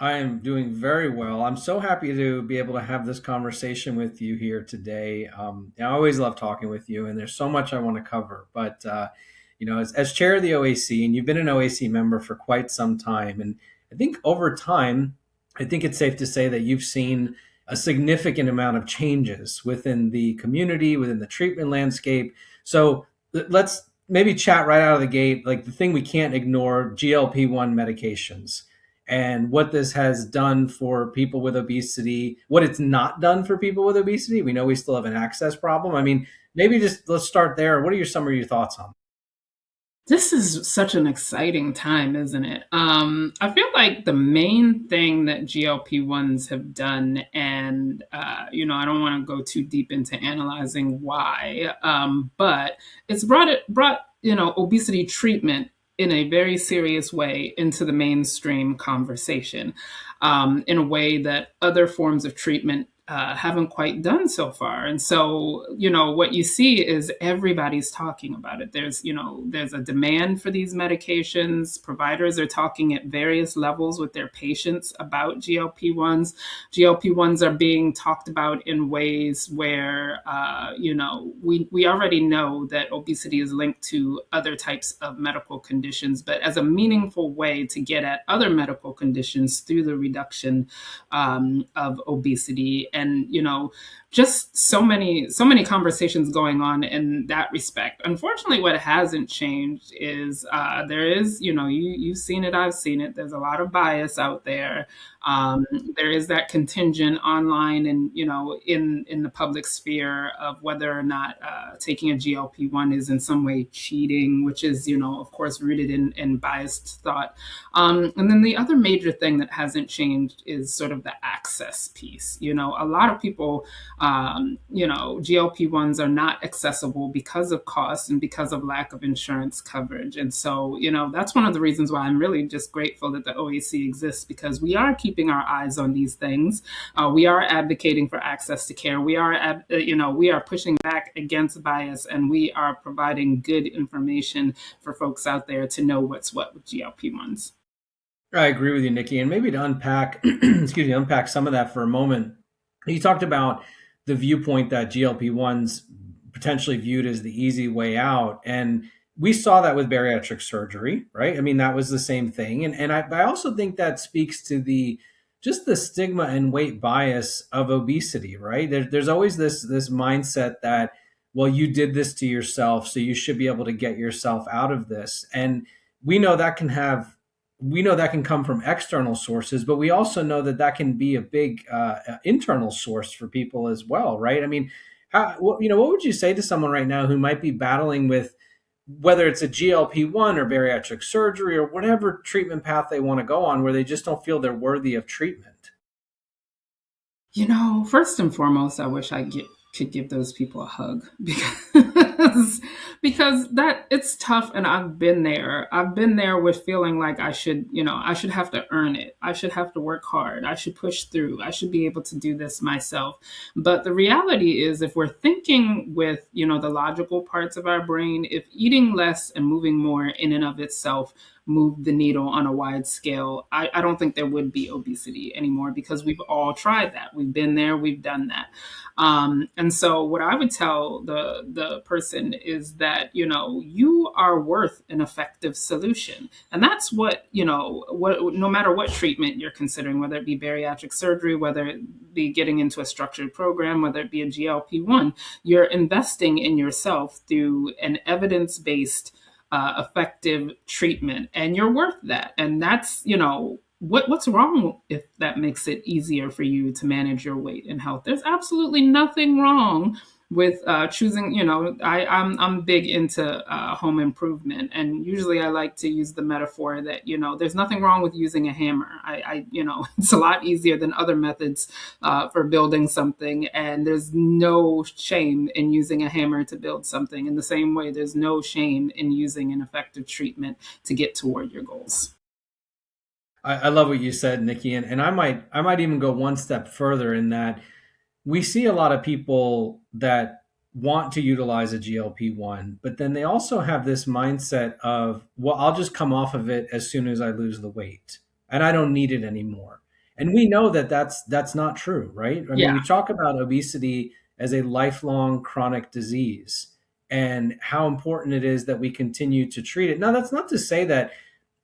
Speaker 1: I am doing very well. I'm so happy to be able to have this conversation with you here today. I always love talking with you, and there's so much I want to cover. But, as chair of the OAC, and you've been an OAC member for quite some time, and I think over time, I think it's safe to say that you've seen a significant amount of changes within the community, within the treatment landscape. So let's maybe chat right out of the gate, like the thing we can't ignore, GLP-1 medications, and what this has done for people with obesity, what it's not done for people with obesity. We know we still have an access problem. I mean, maybe just let's start there. What are some of your thoughts on?
Speaker 4: This is such an exciting time, isn't it? I feel like the main thing that GLP-1s have done, and, I don't want to go too deep into analyzing why, but it's brought obesity treatment in a very serious way into the mainstream conversation, in a way that other forms of treatment haven't quite done so far. And so, what you see is everybody's talking about it. There's a demand for these medications. Providers are talking at various levels with their patients about GLP-1s. GLP-1s are being talked about in ways where, we already know that obesity is linked to other types of medical conditions, but as a meaningful way to get at other medical conditions through the reduction of obesity. And, just so many conversations going on in that respect. Unfortunately, what hasn't changed is there is, you've seen it, I've seen it. There's a lot of bias out there. There is that contingent online and, in the public sphere of whether or not taking a GLP-1 is in some way cheating, which is, of course, rooted in biased thought. And then the other major thing that hasn't changed is sort of the access piece. A lot of people, GLP-1s are not accessible because of cost and because of lack of insurance coverage. And so, that's one of the reasons why I'm really just grateful that the OAC exists, because we are keeping our eyes on these things. We are advocating for access to care. We are, we are pushing back against bias, and we are providing good information for folks out there to know what's what with GLP-1s.
Speaker 1: I agree with you, Nikki. And maybe to unpack, unpack some of that for a moment. You talked about the viewpoint that GLP-1s potentially viewed as the easy way out. And we saw that with bariatric surgery, right? I mean, that was the same thing. And I also think that speaks to the stigma and weight bias of obesity, right? There's always this mindset that, well, you did this to yourself, so you should be able to get yourself out of this. And we know that can come from external sources, but we also know that can be a big internal source for people as well, right? I mean, what would you say to someone right now who might be battling with whether it's a GLP-1 or bariatric surgery or whatever treatment path they want to go on, where they just don't feel they're worthy of treatment?
Speaker 4: First and foremost, I wish I could give those people a hug because that it's tough. And I've been there with feeling like I should have to earn it. I should have to work hard. I should push through. I should be able to do this myself. But the reality is, if we're thinking with, the logical parts of our brain, if eating less and moving more in and of itself moved the needle on a wide scale, I don't think there would be obesity anymore, because we've all tried that. We've been there, we've done that. And so what I would tell the person is that, you are worth an effective solution. And that's what, no matter what treatment you're considering, whether it be bariatric surgery, whether it be getting into a structured program, whether it be a GLP-1, you're investing in yourself through an evidence-based effective treatment, and you're worth that. And that's, what's wrong if that makes it easier for you to manage your weight and health? There's absolutely nothing wrong with choosing, I'm big into home improvement, and usually I like to use the metaphor that, there's nothing wrong with using a hammer. It's a lot easier than other methods for building something, and there's no shame in using a hammer to build something. In the same way, there's no shame in using an effective treatment to get toward your goals.
Speaker 1: I love what you said, Nikki, and I might even go one step further in that we see a lot of people that want to utilize a GLP-1, but then they also have this mindset of, well, I'll just come off of it as soon as I lose the weight, and I don't need it anymore. And we know that that's not true, right? I mean, we talk about obesity as a lifelong chronic disease and how important it is that we continue to treat it. Now, that's not to say that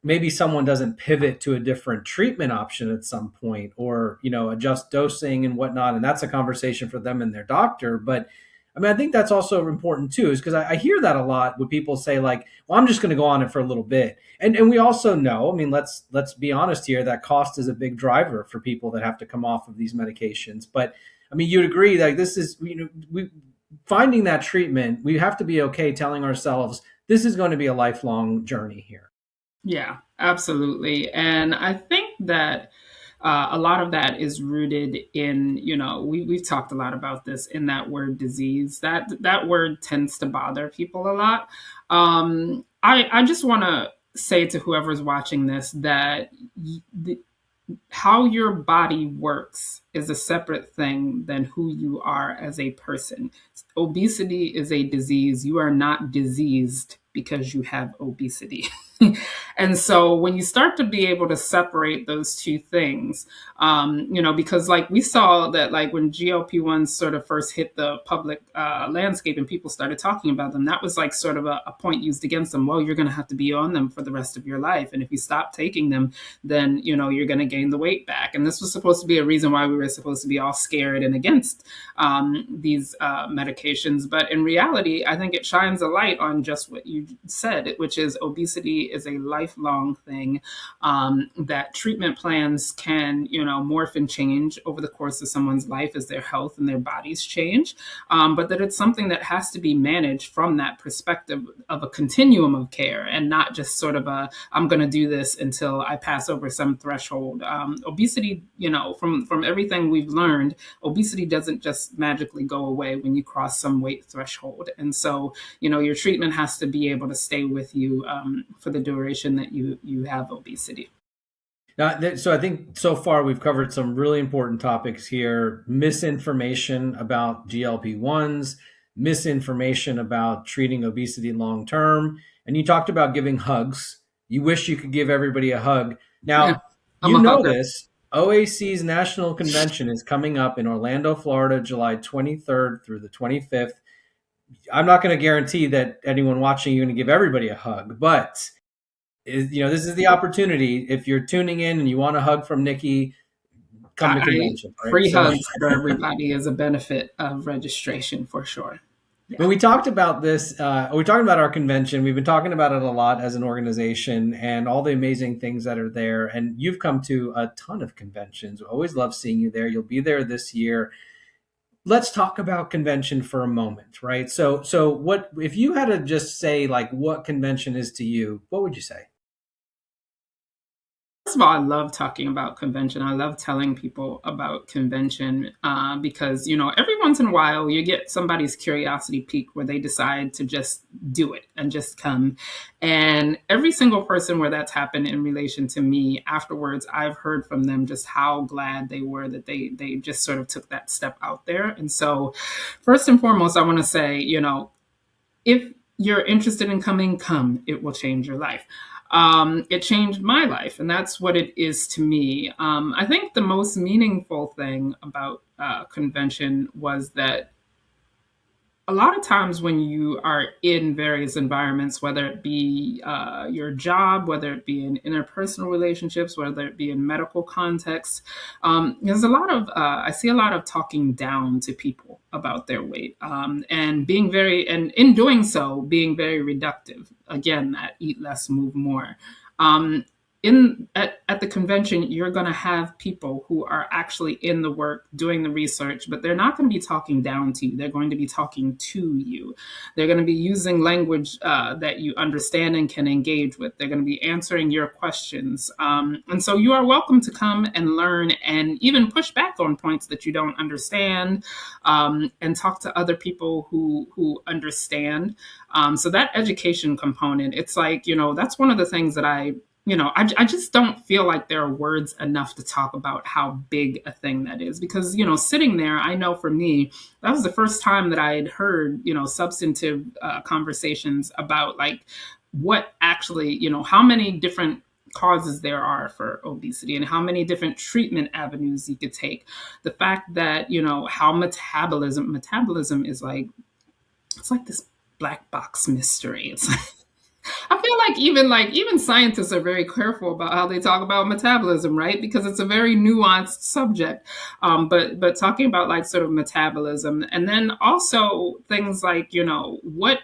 Speaker 1: maybe someone doesn't pivot to a different treatment option at some point, or, adjust dosing and whatnot. And that's a conversation for them and their doctor. But I mean, I think that's also important too, is because I hear that a lot when people say like, well, I'm just going to go on it for a little bit. And we also know, I mean, let's be honest here, that cost is a big driver for people that have to come off of these medications. But I mean, you'd agree that this is, finding that treatment, we have to be okay telling ourselves this is going to be a lifelong journey here.
Speaker 4: Yeah, absolutely. And I think that a lot of that is rooted in, we've talked a lot about this, in that word disease. That word tends to bother people a lot. I just want to say to whoever's watching this that how your body works is a separate thing than who you are as a person. Obesity is a disease. You are not diseased because you have obesity. And so when you start to be able to separate those two things, because like we saw that, like when GLP-1s sort of first hit the public landscape and people started talking about them, that was like sort of a point used against them. Well, you're going to have to be on them for the rest of your life. And if you stop taking them, then, you're going to gain the weight back. And this was supposed to be a reason why we were supposed to be all scared and against these medications. But in reality, I think it shines a light on just what you said, which is obesity is a lifelong thing, that treatment plans can, morph and change over the course of someone's life as their health and their bodies change, but that it's something that has to be managed from that perspective of a continuum of care, and not just sort of I'm going to do this until I pass over some threshold. Obesity, from everything we've learned, obesity doesn't just magically go away when you cross some weight threshold. And so, your treatment has to be able to stay with you for the duration that you have obesity.
Speaker 1: Now, so I think so far we've covered some really important topics here: misinformation about GLP-1s, misinformation about treating obesity long term, and you talked about giving hugs. You wish you could give everybody a hug. Now, this OAC's National Convention is coming up in Orlando, Florida, July 23rd through the 25th. I'm not going to guarantee that anyone watching you're going to give everybody a hug, but this is the opportunity. If you're tuning in and you want a hug from Nikki, come to convention. Right?
Speaker 4: Free hugs for everybody is a benefit of registration for sure. Yeah.
Speaker 1: When we talked about this, we're talking about our convention. We've been talking about it a lot as an organization and all the amazing things that are there. And you've come to a ton of conventions. We always love seeing you there. You'll be there this year. Let's talk about convention for a moment, right? So what if you had to just say like what convention is to you, what would you say?
Speaker 4: First of all, I love talking about convention. I love telling people about convention because, every once in a while you get somebody's curiosity piqued where they decide to just do it and just come. And every single person where that's happened in relation to me, afterwards, I've heard from them just how glad they were that they just sort of took that step out there. And so first and foremost, I want to say, if you're interested in coming, come. It will change your life. it changed my life, and that's what it is to me. I think the most meaningful thing about convention was that a lot of times when you are in various environments, whether it be your job, whether it be in interpersonal relationships, whether it be in medical contexts, there's a lot of, I see a lot of talking down to people about their weight, and and in doing so, being very reductive. Again, that eat less, move more. At the convention, you're going to have people who are actually in the work doing the research, but they're not going to be talking down to you. They're going to be talking to you. They're going to be using language that you understand and can engage with. They're going to be answering your questions. And so you are welcome to come and learn and even push back on points that you don't understand, and talk to other people who understand. So that education component, it's like, that's one of the things that I just don't feel like there are words enough to talk about how big a thing that is, because, sitting there, I know for me, that was the first time that I had heard, substantive conversations about like what actually, how many different causes there are for obesity and how many different treatment avenues you could take. The fact that, how metabolism is like, it's like this black box mystery. It's like, I feel like even scientists are very careful about how they talk about metabolism, right? Because it's a very nuanced subject. But talking about like sort of metabolism, and then also things like, what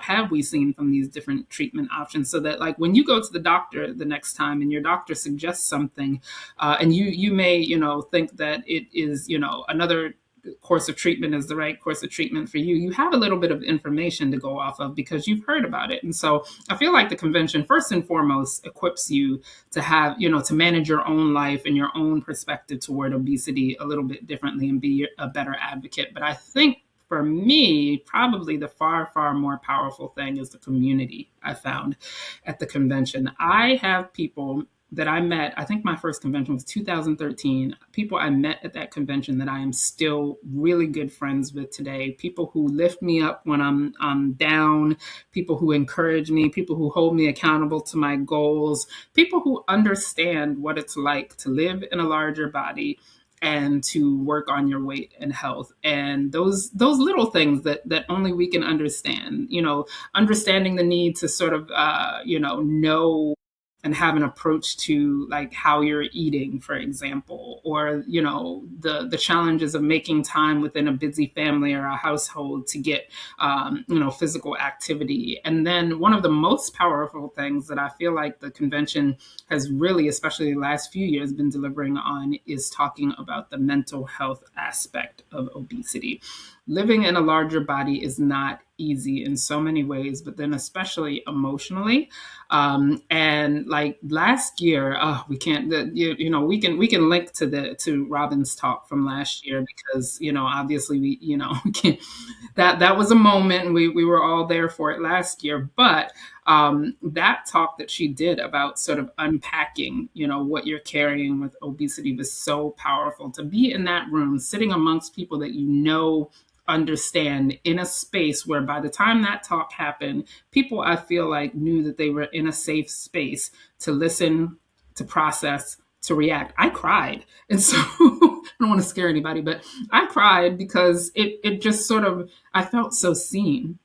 Speaker 4: have we seen from these different treatment options, so that like when you go to the doctor the next time and your doctor suggests something, and you may, think that it is, another course of treatment is the right course of treatment for you, you have a little bit of information to go off of because you've heard about it. And so I feel like the convention, first and foremost, equips you to have, to manage your own life and your own perspective toward obesity a little bit differently and be a better advocate. But I think for me, probably the far, far more powerful thing is the community I found at the convention. I have people that I met, I think my first convention was 2013, people I met at that convention that I am still really good friends with today, people who lift me up when I'm down, people who encourage me, people who hold me accountable to my goals, people who understand what it's like to live in a larger body and to work on your weight and health. And those little things that only we can understand, understanding the need to sort of, know and have an approach to like how you're eating, for example, or, the challenges of making time within a busy family or a household to get, physical activity. And then one of the most powerful things that I feel like the convention has really, especially the last few years, been delivering on is talking about the mental health aspect of obesity. Living in a larger body is not easy in so many ways, but then especially emotionally. And like last year, we can't, we can link to Robin's talk from last year because, obviously we can't, that was a moment and we were all there for it last year. But that talk that she did about sort of unpacking, what you're carrying with obesity was so powerful. To be in that room, sitting amongst people that understand, in a space where by the time that talk happened, people I feel like knew that they were in a safe space to listen, to process, to react. I cried. And so I don't want to scare anybody, but I cried because it just sort of, I felt so seen.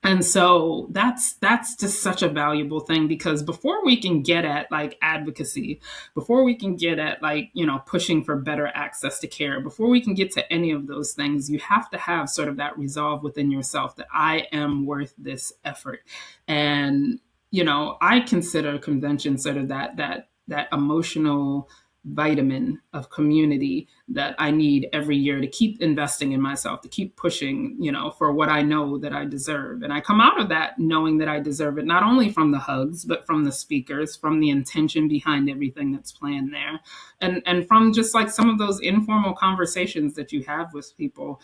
Speaker 4: And so that's just such a valuable thing, because before we can get at like advocacy, before we can get at like, pushing for better access to care, before we can get to any of those things, you have to have sort of that resolve within yourself that I am worth this effort. And, I consider convention sort of that emotional vitamin of community that I need every year to keep investing in myself, to keep pushing, for what I know that I deserve. And I come out of that knowing that I deserve it, not only from the hugs, but from the speakers, from the intention behind everything that's planned there. And from just like some of those informal conversations that you have with people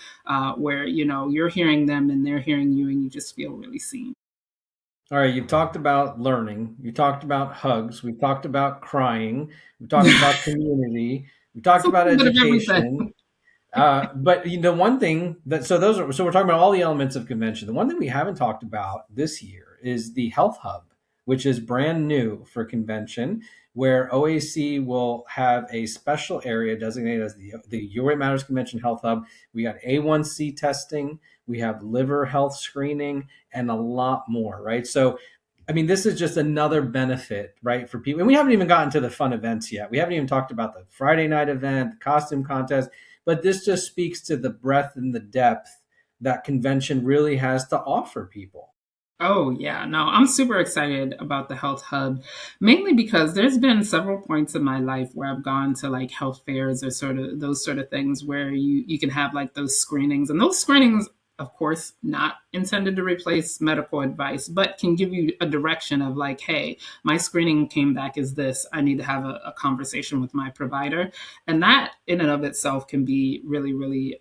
Speaker 4: where, you're hearing them and they're hearing you and you just feel really seen.
Speaker 1: All right, you've talked about learning, you talked about hugs, we've talked about crying, we've talked about community, we've talked about education. But the one thing that, so we're talking about all the elements of convention. The one thing we haven't talked about this year is the health hub which is brand new for convention, where OAC will have a special area designated as the Your Weight Matters Convention Health Hub. We got A1C testing, we have liver health screening, and a lot more, right? So, I mean, this is just another benefit, right, for people. And we haven't even gotten to the fun events yet. We haven't even talked about the Friday night event, the costume contest, but this just speaks to the breadth and the depth that convention really has to offer people.
Speaker 4: Oh, yeah. No, I'm super excited about the Health Hub, mainly because there's been several points in my life where I've gone to like health fairs or sort of those sort of things where you can have like those screenings. And those screenings, of course, not intended to replace medical advice, but can give you a direction of like, hey, my screening came back as this. I need to have a conversation with my provider. And that in and of itself can be really, really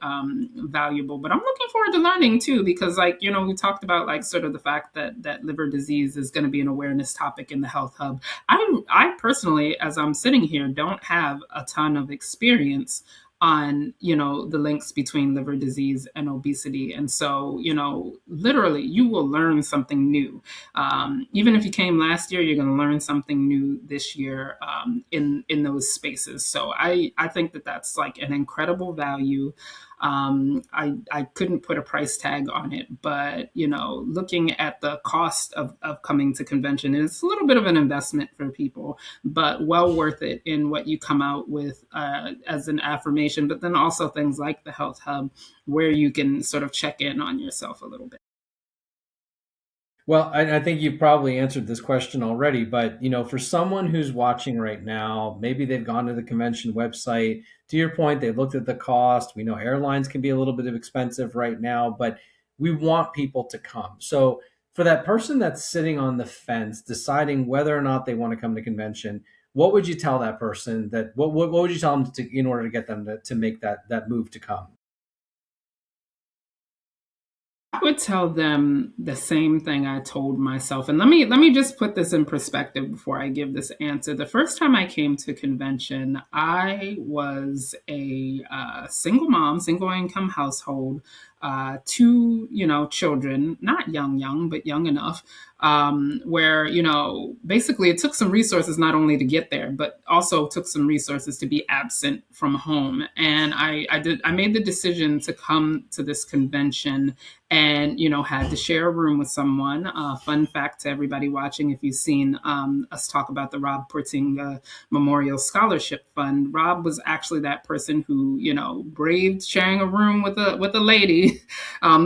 Speaker 4: valuable. But I'm looking forward to learning too, because like, you know, we talked about like sort of the fact that liver disease is going to be an awareness topic in the Health Hub. I personally, as I'm sitting here, don't have a ton of experience on, you know, the links between liver disease and obesity. And so, you know, literally you will learn something new. Even if you came last year, you're going to learn something new this year in those spaces. So I think that that's like an incredible value. I couldn't put a price tag on it, but, you know, looking at the cost of coming to convention, it's a little bit of an investment for people, but well worth it in what you come out with as an affirmation, but then also things like the Health Hub where you can sort of check in on yourself a little bit.
Speaker 1: Well, I think you've probably answered this question already, but, you know, for someone who's watching right now, maybe they've gone to the convention website. To your point, they've looked at the cost. We know airlines can be a little bit expensive right now, but we want people to come. So for that person that's sitting on the fence, deciding whether or not they want to come to convention, what would you tell that person? What would you tell them in order to get them to make that move to come?
Speaker 4: I would tell them the same thing I told myself. And let me just put this in perspective before I give this answer. The first time I came to convention, I was a single mom, single income household, 2, you know, children, not young, but young enough, where, you know, basically it took some resources not only to get there, but also took some resources to be absent from home. And I made the decision to come to this convention and, you know, had to share a room with someone. Fun fact to everybody watching, if you've seen us talk about the Rob Portinga Memorial Scholarship Fund, Rob was actually that person who, you know, braved sharing a room with a lady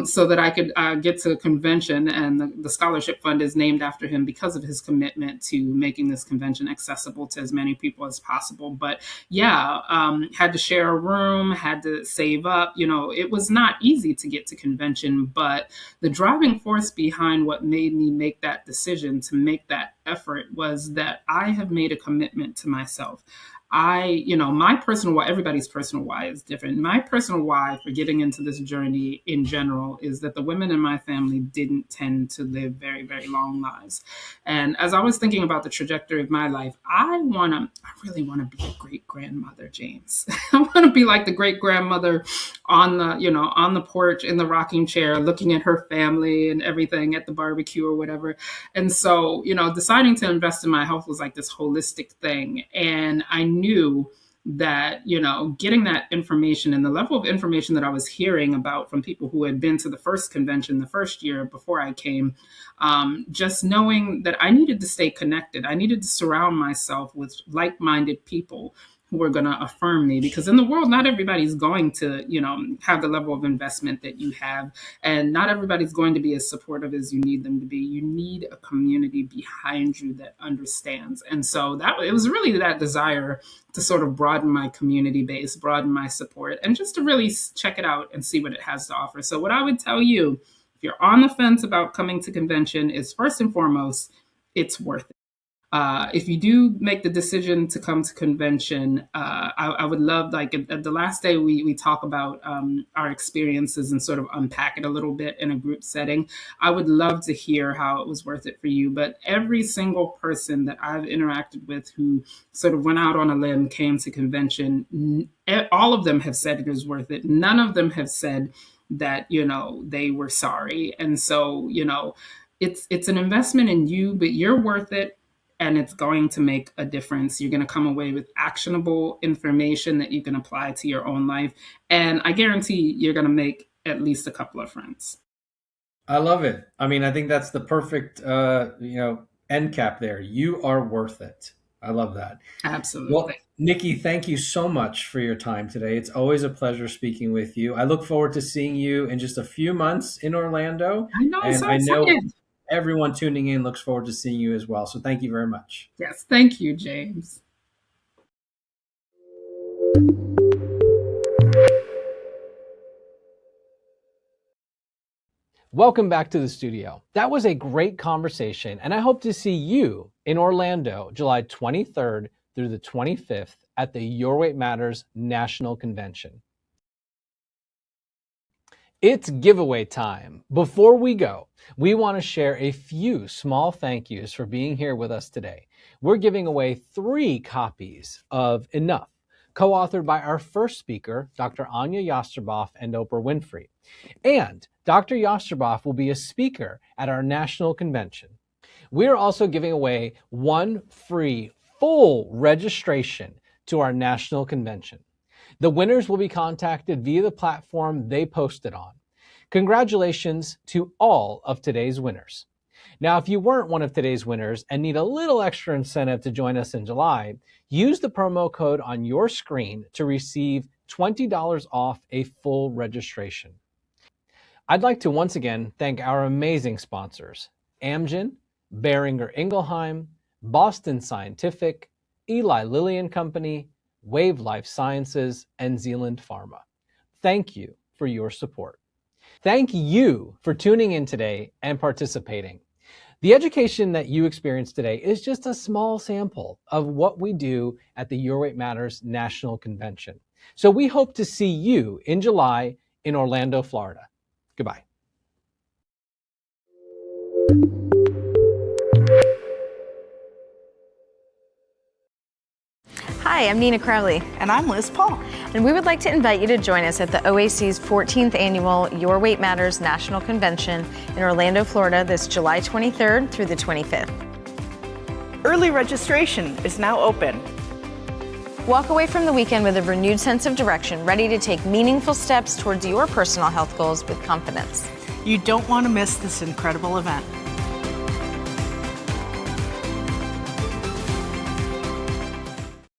Speaker 4: so that I could get to a convention. And the scholarship fund is named after him because of his commitment to making this convention accessible to as many people as possible. But yeah, had to share a room, had to save up. You know, it was not easy to get to convention, but the driving force behind what made me make that decision to make that effort was that I have made a commitment to myself. You know, my personal why, everybody's personal why is different. My personal why for getting into this journey in general is that the women in my family didn't tend to live very, very long lives. And as I was thinking about the trajectory of my life, I really want to be a great grandmother, James. I want to be like the great grandmother on the porch in the rocking chair, looking at her family and everything at the barbecue or whatever. And so, you know, deciding to invest in my health was like this holistic thing. And I knew that, you know, getting that information and the level of information that I was hearing about from people who had been to the first convention the first year before I came, just knowing that I needed to stay connected. I needed to surround myself with like-minded people who are going to affirm me, because in the world, not everybody's going to, you know, have the level of investment that you have, and not everybody's going to be as supportive as you need them to be. You need a community behind you that understands. And so it was really that desire to sort of broaden my community base, broaden my support, and just to really check it out and see what it has to offer. So what I would tell you, if you're on the fence about coming to convention, is first and foremost, it's worth it. If you do make the decision to come to convention, I would love, like at the last day, we talk about our experiences and sort of unpack it a little bit in a group setting. I would love to hear how it was worth it for you. But every single person that I've interacted with who sort of went out on a limb, came to convention, all of them have said it is worth it. None of them have said that, you know, they were sorry. And so, you know, it's an investment in you, but you're worth it. And it's going to make a difference. You're going to come away with actionable information that you can apply to your own life. And I guarantee you're going to make at least a couple of friends.
Speaker 1: I love it. I mean, I think that's the perfect, end cap there. You are worth it. I love that.
Speaker 4: Absolutely.
Speaker 1: Well, Nikki, thank you so much for your time today. It's always a pleasure speaking with you. I look forward to seeing you in just a few months in Orlando.
Speaker 4: I know.
Speaker 1: And
Speaker 4: So
Speaker 1: I know
Speaker 4: excited.
Speaker 1: everyone tuning in looks forward to seeing you as well. So thank you very much.
Speaker 4: Yes. Thank you, James.
Speaker 1: Welcome back to the studio. That was a great conversation, and I hope to see you in Orlando, July 23rd through the 25th at the Your Weight Matters National Convention. It's giveaway time. Before we go, we want to share a few small thank yous for being here with us today. We're giving away 3 copies of Enough, co-authored by our first speaker, Dr. Anya Jastreboff and Oprah Winfrey. And Dr. Jastreboff will be a speaker at our national convention. We're also giving away 1 free full registration to our national convention. The winners will be contacted via the platform they posted on. Congratulations to all of today's winners. Now, if you weren't one of today's winners and need a little extra incentive to join us in July, use the promo code on your screen to receive $20 off a full registration. I'd like to once again thank our amazing sponsors, Amgen, Boehringer Ingelheim, Boston Scientific, Eli Lilly and Company, Wave Life Sciences, and Zealand Pharma. Thank you for your support. Thank you for tuning in today and participating. The education that you experienced today is just a small sample of what we do at the Your Weight Matters National Convention. So we hope to see you in July in Orlando, Florida. Goodbye.
Speaker 6: Hi, I'm Nina Crowley.
Speaker 8: And I'm Liz Paul.
Speaker 6: And we would like to invite you to join us at the OAC's 14th Annual Your Weight Matters National Convention in Orlando, Florida this July 23rd through the 25th.
Speaker 8: Early registration is now open.
Speaker 6: Walk away from the weekend with a renewed sense of direction, ready to take meaningful steps towards your personal health goals with confidence.
Speaker 8: You don't want to miss this incredible event.